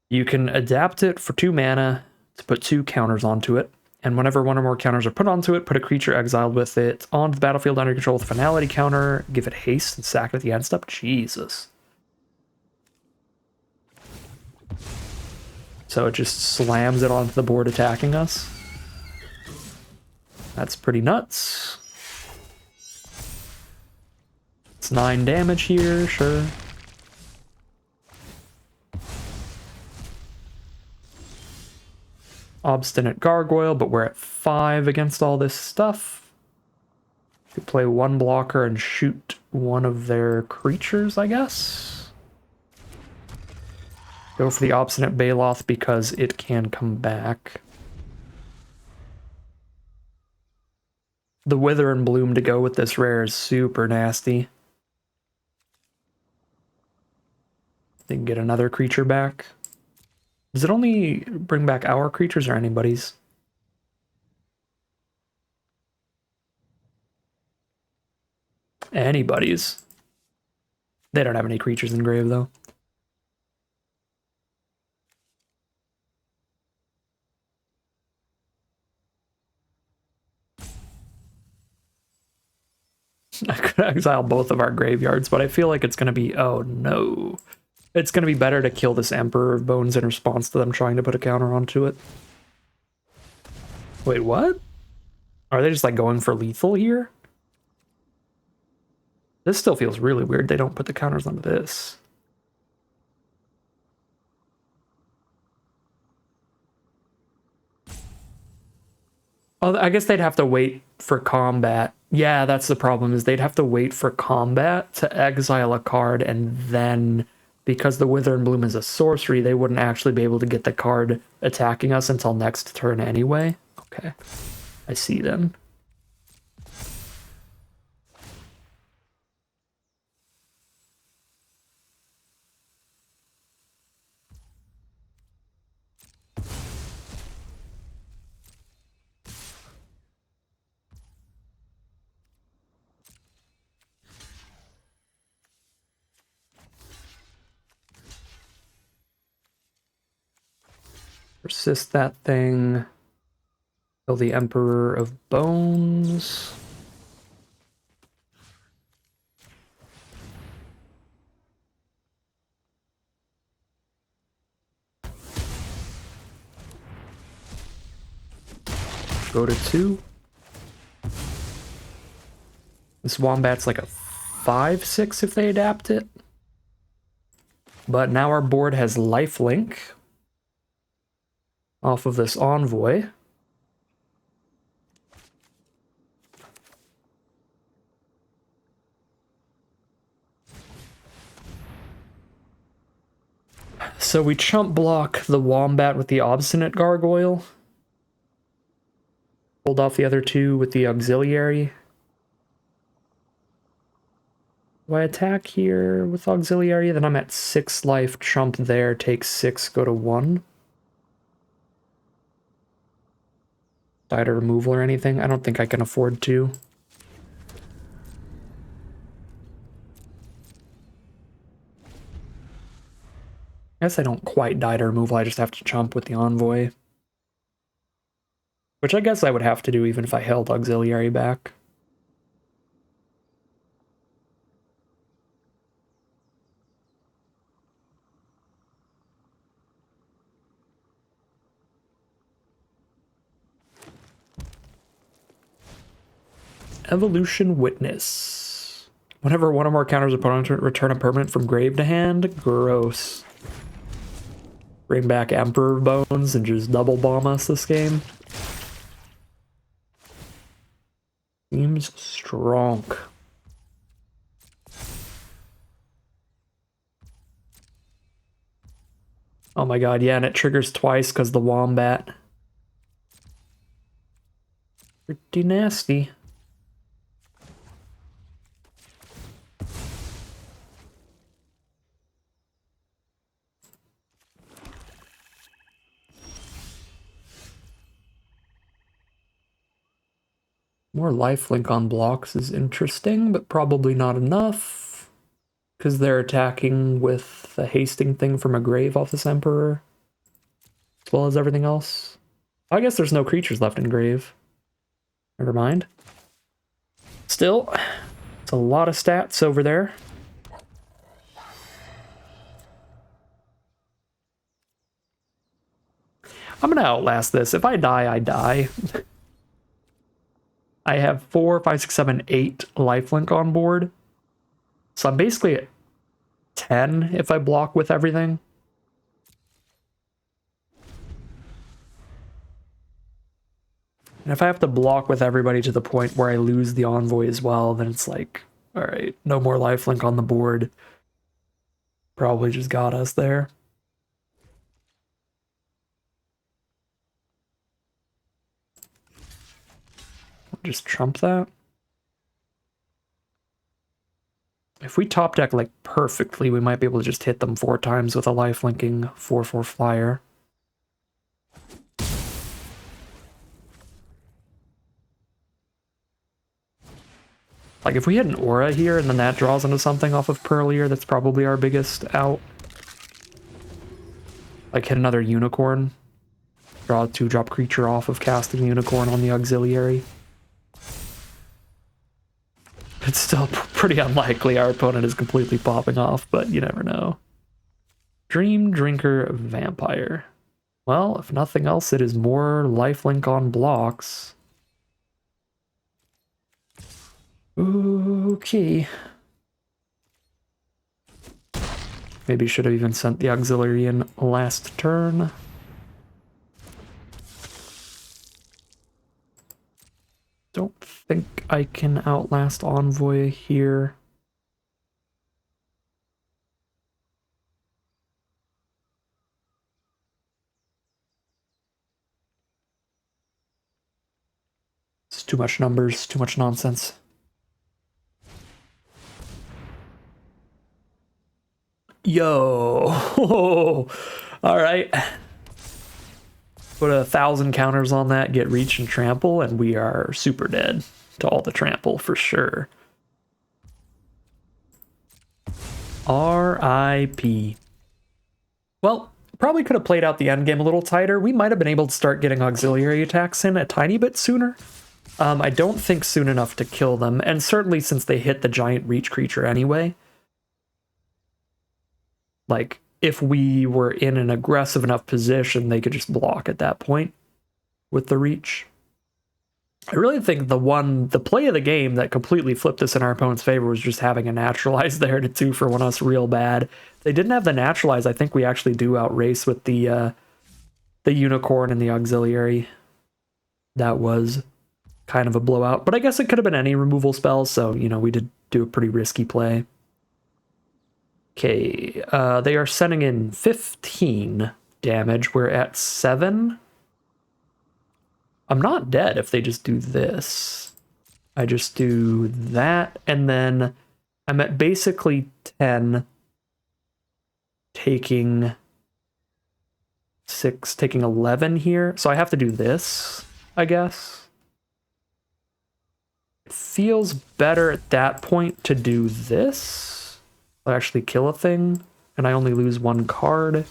You can adapt it for 2 mana to put 2 counters onto it. And whenever 1 or more counters are put onto it, put a creature exiled with it onto the battlefield under control with a finality counter, give it haste, and sack it at the end step. Jesus. So it just slams it onto the board attacking us. That's pretty nuts. It's 9 damage here, sure. Obstinate Gargoyle, but we're at 5 against all this stuff. You play 1 blocker and shoot one of their creatures, I guess. Go for the Obstinate Baloth because it can come back. The Wither and Bloom to go with this rare is super nasty. They can get another creature back. Does it only bring back our creatures or anybody's? Anybody's. They don't have any creatures in grave, though. I could exile both of our graveyards, but I feel like it's going to be... Oh, no. It's going to be better to kill this Emperor of Bones in response to them trying to put a counter onto it. Wait, what? Are they just, like, going for lethal here? This still feels really weird. They don't put the counters onto this. Oh, I guess they'd have to wait for combat. Yeah, that's the problem, is they'd have to wait for combat to exile a card, and then, because the Wither and Bloom is a sorcery, they wouldn't actually be able to get the card attacking us until next turn anyway. Okay, I see then. Persist that thing. Kill the Emperor of Bones. Go to 2. This Wombat's like a 5/6 if they adapt it. But now our board has lifelink off of this Envoy. So we chump block the Wombat with the Obstinate Gargoyle. Hold off the other 2 with the Auxiliary. Do I attack here with Auxiliary? Then I'm at 6 life, chump there, take 6, go to 1. Die to removal or anything? I don't think I can afford to. I guess I don't quite die to removal, I just have to chump with the Envoy. Which I guess I would have to do even if I held Auxiliary back. Evolution Witness. Whenever one or more counters opponent return a permanent from grave to hand, gross. Bring back Emperor Bones and just double bomb us this game. Seems strong. Oh my god, yeah, and it triggers twice because the Wombat. Pretty nasty. More lifelink on blocks is interesting, but probably not enough. Because they're attacking with the hasting thing from a grave off this Emperor. As well as everything else. I guess there's no creatures left in grave. Never mind. Still, it's a lot of stats over there. I'm gonna outlast this. If I die, I die. I have 4, 5, 6, 7, 8 lifelink on board. So I'm basically at 10 if I block with everything. And if I have to block with everybody to the point where I lose the Envoy as well, then it's like, alright, no more lifelink on the board. Probably just got us there. Just trump that. If we top deck like perfectly, we might be able to just hit them 4 times with a lifelinking 4/4 flyer. Like if we hit an aura here and then that draws into something off of Pearlier, that's probably our biggest out. Like hit another unicorn. Draw a 2-drop creature off of casting unicorn on the auxiliary. It's still pretty unlikely our opponent is completely popping off, but you never know. Dream Drinker Vampire. Well, if nothing else, it is more lifelink on blocks. Okay. Maybe should have even sent the auxiliary in last turn. Don't think I can outlast Envoy here. It's too much numbers, too much nonsense. Yo! All right. Put 1,000 counters on that, get reach and trample, and we are super dead to all the trample for sure. RIP. Well, probably could have played out the end game a little tighter. We might have been able to start getting auxiliary attacks in a tiny bit sooner. I don't think soon enough to kill them, and certainly since they hit the giant reach creature anyway. Like, if we were in an aggressive enough position, they could just block at that point with the reach. I really think the play of the game that completely flipped this in our opponent's favor was just having a naturalize there to 2-for-1 us real bad. If they didn't have the naturalize, I think we actually do outrace with the unicorn and the auxiliary. That was kind of a blowout, but I guess it could have been any removal spell, so, you know, we did do a pretty risky play. Okay, they are sending in 15 damage. We're at 7. I'm not dead if they just do this. I just do that, and then I'm at basically 10, taking 6, taking 11 here. So I have to do this, I guess. It feels better at that point to do this. I actually kill a thing, and I only lose 1 card.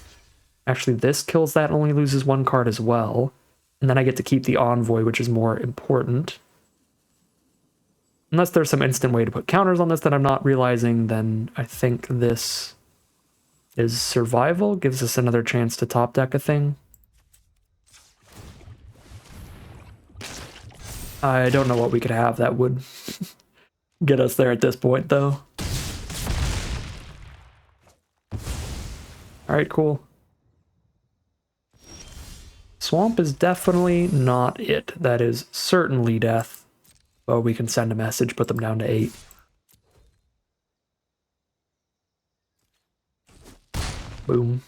Actually, this kills that and only loses 1 card as well. And then I get to keep the envoy, which is more important. Unless there's some instant way to put counters on this that I'm not realizing, then I think this is survival. Gives us another chance to top deck a thing. I don't know what we could have that would get us there at this point, though. Alright, cool. Swamp is definitely not it. That is certainly death. But we can send a message, put them down to 8. Boom.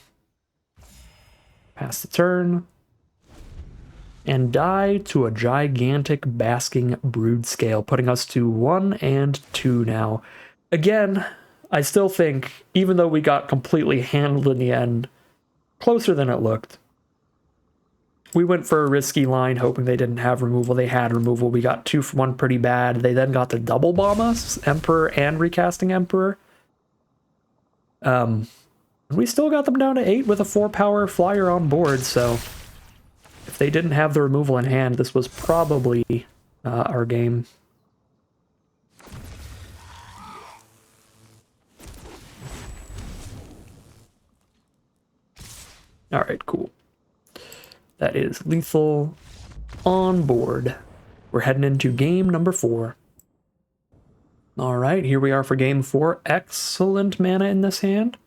Pass the turn. And die to a gigantic basking brood scale, putting us to 1 and 2 now. Again, I still think, even though we got completely handled in the end, closer than it looked. We went for a risky line, hoping they didn't have removal. They had removal. We got 2-for-1 pretty bad. They then got to double bomb us, Emperor and Recasting Emperor. We still got them down to 8 with a 4-power flyer on board, so if they didn't have the removal in hand, this was probably our game. Alright, cool. That is lethal on board. We're heading into game number 4. Alright, here we are for game 4. Excellent mana in this hand.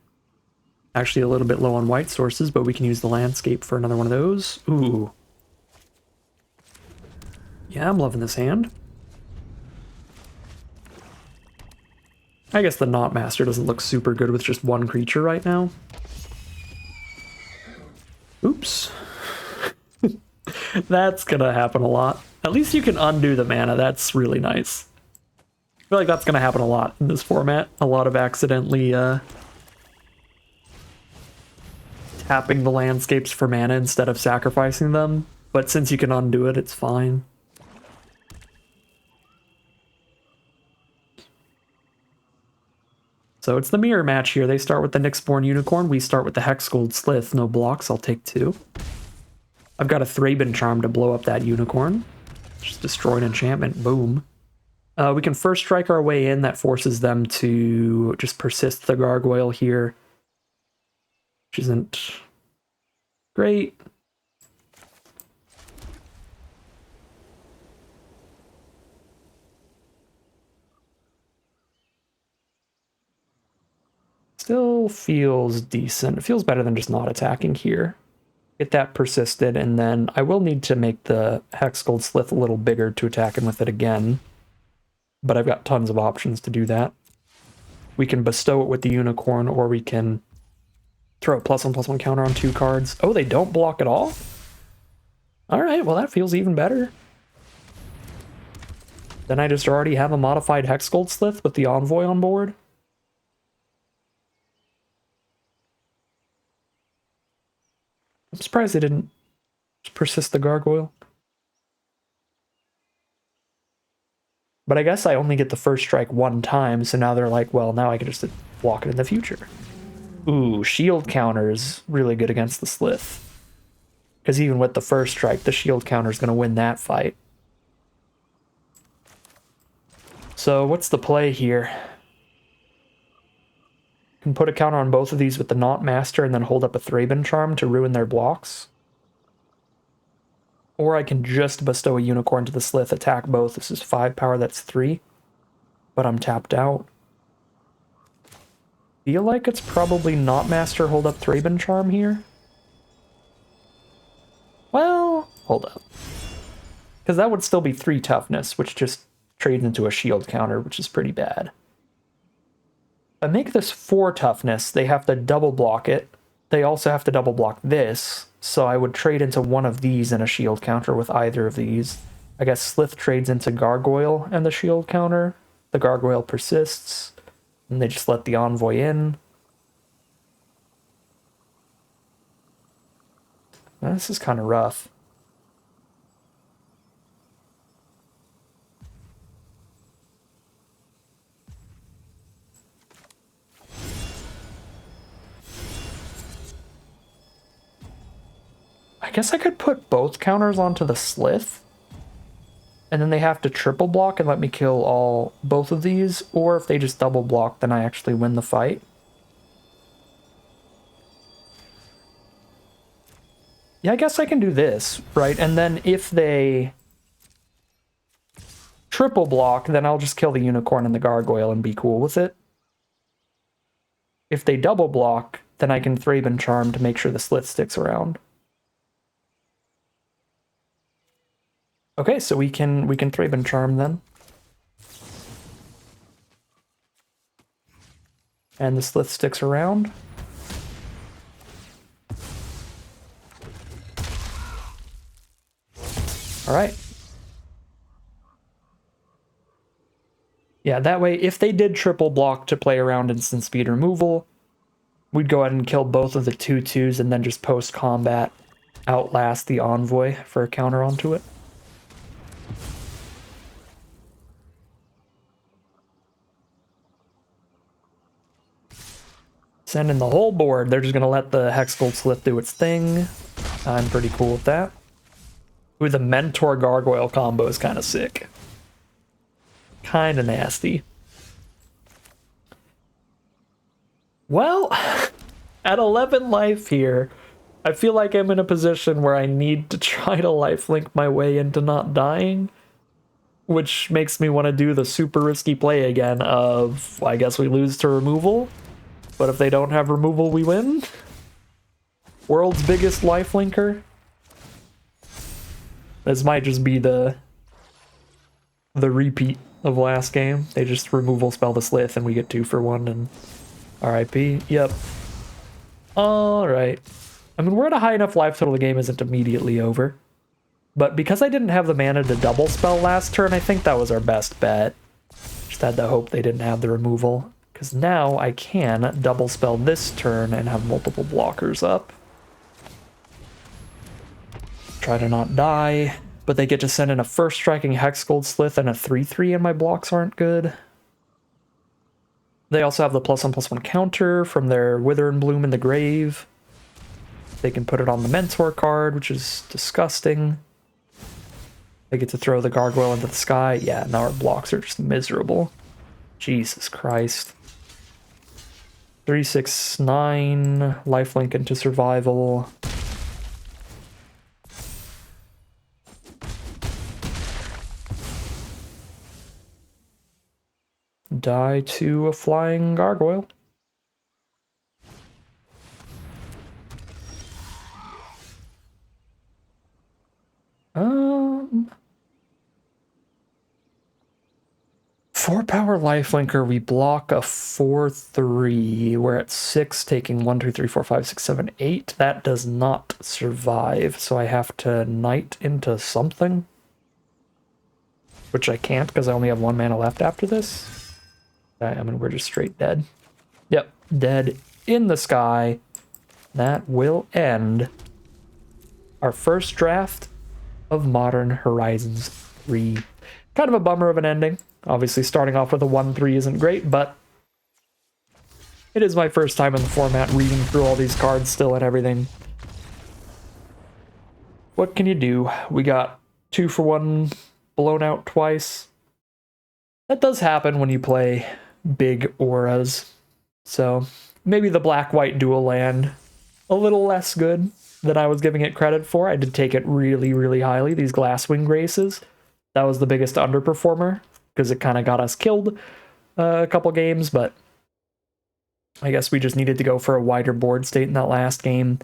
Actually a little bit low on white sources, but we can use the landscape for another one of those. Ooh. Yeah, I'm loving this hand. I guess the Knot Master doesn't look super good with just 1 creature right now. Oops. That's gonna happen a lot. At least you can undo the mana. That's really nice. I feel like that's gonna happen a lot in this format. A lot of accidentally tapping the landscapes for mana instead of sacrificing them. But since you can undo it, it's fine. So it's the mirror match here. They start with the Nyxborn Unicorn. We start with the Hexgold Slith. No blocks. I'll take 2. I've got a Thraben Charm to blow up that unicorn. Just destroy an enchantment. Boom. We can first strike our way in. That forces them to just persist the Gargoyle here, which isn't great. Still feels decent. It feels better than just not attacking here. Get that persisted, and then I will need to make the Hexgold Slith a little bigger to attack him with it again. But I've got tons of options to do that. We can bestow it with the unicorn, or we can throw a +1/+1 counter on 2 cards. Oh, they don't block at all? Alright, well that feels even better. Then I just already have a modified Hexgold Slith with the Envoy on board. I'm surprised they didn't persist the Gargoyle. But I guess I only get the first strike 1 time, so now they're like, well, now I can just block it in the future. Ooh, shield counter is really good against the Slith. Because even with the first strike, the shield counter is going to win that fight. So what's the play here? Can put a counter on both of these with the Not Master and then hold up a Thraben Charm to ruin their blocks. Or I can just bestow a Unicorn to the Slith, attack both. This is 5 power, that's 3. But I'm tapped out. Feel like it's probably Not Master, hold up Thraben Charm here. Well, hold up. Because that would still be 3 toughness, which just trades into a shield counter, which is pretty bad. If I make this 4 toughness, they have to double block it. They also have to double block this, so I would trade into one of these in a shield counter with either of these. I guess Slith trades into Gargoyle and the shield counter. The Gargoyle persists, and they just let the Envoy in. This is kind of rough. I guess I could put both counters onto the Slith, and then they have to triple block and let me kill both of these, or if they just double block, then I actually win the fight. Yeah, I guess I can do this, right? And then if they triple block, then I'll just kill the Unicorn and the Gargoyle and be cool with it. If they double block, then I can Thraben Charm to make sure the Slith sticks around. Okay, so we can Thraben Charm then. And the Slith sticks around. Alright. Yeah, that way, if they did triple block to play around instant speed removal, we'd go ahead and kill both of the 2/2s and then just post-combat outlast the Envoy for a counter onto it. Send in the whole board. They're just going to let the Hexgold Slith do its thing. I'm pretty cool with that. Ooh, the Mentor Gargoyle combo is kind of sick. Kind of nasty. Well, at 11 life here, I feel like I'm in a position where I need to try to lifelink my way into not dying, which makes me want to do the super risky play again of, I guess we lose to removal, but if they don't have removal, we win. World's biggest lifelinker. This might just be the repeat of last game. They just removal spell the Slith and we get 2 for 1 and RIP. Yep. Alright. I mean, we're at a high enough life total the game isn't immediately over. But because I didn't have the mana to double spell last turn, I think that was our best bet. Just had to hope they didn't have the removal. Because now I can double spell this turn and have multiple blockers up. Try to not die. But they get to send in a first striking Hexgold Slith and a 3/3 and my blocks aren't good. They also have the +1/+1 counter from their Wither and Bloom in the grave. They can put it on the Mentor card, which is disgusting. They get to throw the Gargoyle into the sky. Yeah, now our blocks are just miserable. Jesus Christ. 3/6/9, lifelink into survival. Die to a flying Gargoyle. Um, 4 power lifelinker, we block a 4/3. We're at 6, taking 1, 2, 3, 4, 5, 6, 7, 8. That does not survive, so I have to knight into something. Which I can't because I only have 1 mana left after this. I mean, we're just straight dead. Yep, dead in the sky. That will end our first draft of Modern Horizons 3. Kind of a bummer of an ending. Obviously, starting off with a 1/3 isn't great, but It is my first time in the format reading through all these cards still and everything. What can you do? We got 2 for 1 blown out twice. That does happen when you play big auras. So maybe the black-white dual land a little less good than I was giving it credit for. I did take it really, really highly. These Glasswing Graces, that was the biggest underperformer because it kind of got us killed a couple games, but I guess we just needed to go for a wider board state in that last game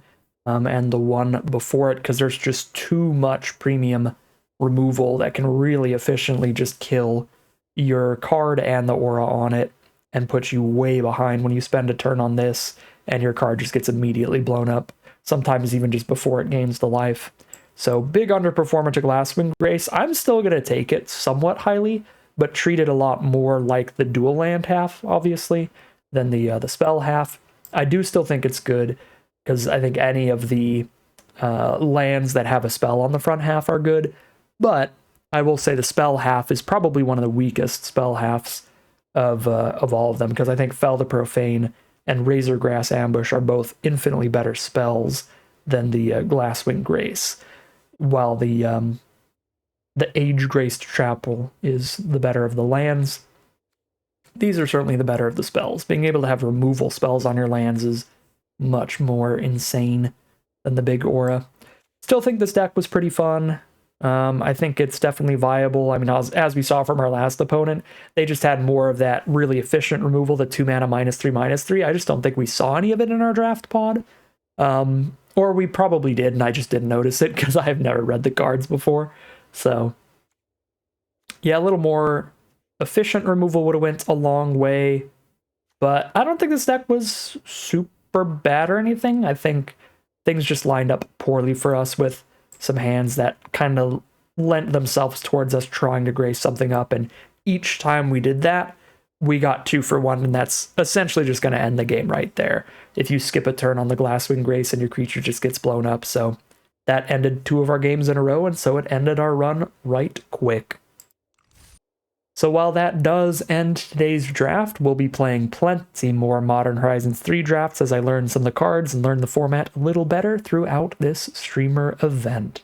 and the one before it because there's just too much premium removal that can really efficiently just kill your card and the aura on it and put you way behind when you spend a turn on this and your card just gets immediately blown up, sometimes even just before it gains the life. So big underperformer to Glasswing Grace. I'm still going to take it somewhat highly, but treat it a lot more like the dual land half, obviously, than the spell half. I do still think it's good, because I think any of the lands that have a spell on the front half are good, but I will say the spell half is probably one of the weakest spell halves of all of them, because I think Fell the Profane and Razorgrass Ambush are both infinitely better spells than the Glasswing Grace, while the Age-Graced Chapel is the better of the lands. These are certainly the better of the spells. Being able to have removal spells on your lands is much more insane than the big aura. Still think this deck was pretty fun. I think it's definitely viable. I mean, as we saw from our last opponent, they just had more of that really efficient removal, the 2 mana -3/3. I just don't think we saw any of it in our draft pod. Or we probably did, and I just didn't notice it because I've never read the cards before. So, yeah, a little more efficient removal would have went a long way. But I don't think this deck was super bad or anything. I think things just lined up poorly for us with some hands that kind of lent themselves towards us trying to grace something up, and each time we did that, we got 2 for 1, and that's essentially just going to end the game right there. If you skip a turn on the Glasswing Grace and your creature just gets blown up, so that ended 2 of our games in a row, and so it ended our run right quick. So while that does end today's draft, we'll be playing plenty more Modern Horizons 3 drafts as I learn some of the cards and learn the format a little better throughout this streamer event.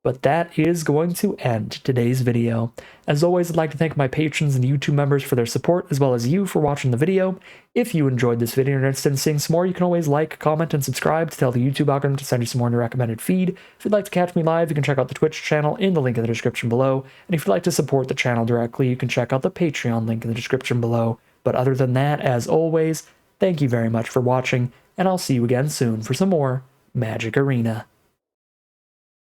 But that is going to end today's video. As always, I'd like to thank my patrons and YouTube members for their support, as well as you for watching the video. If you enjoyed this video and are interested in seeing some more, you can always like, comment, and subscribe to tell the YouTube algorithm to send you some more in your recommended feed. If you'd like to catch me live, you can check out the Twitch channel in the link in the description below. And if you'd like to support the channel directly, you can check out the Patreon link in the description below. But other than that, as always, thank you very much for watching, and I'll see you again soon for some more Magic Arena.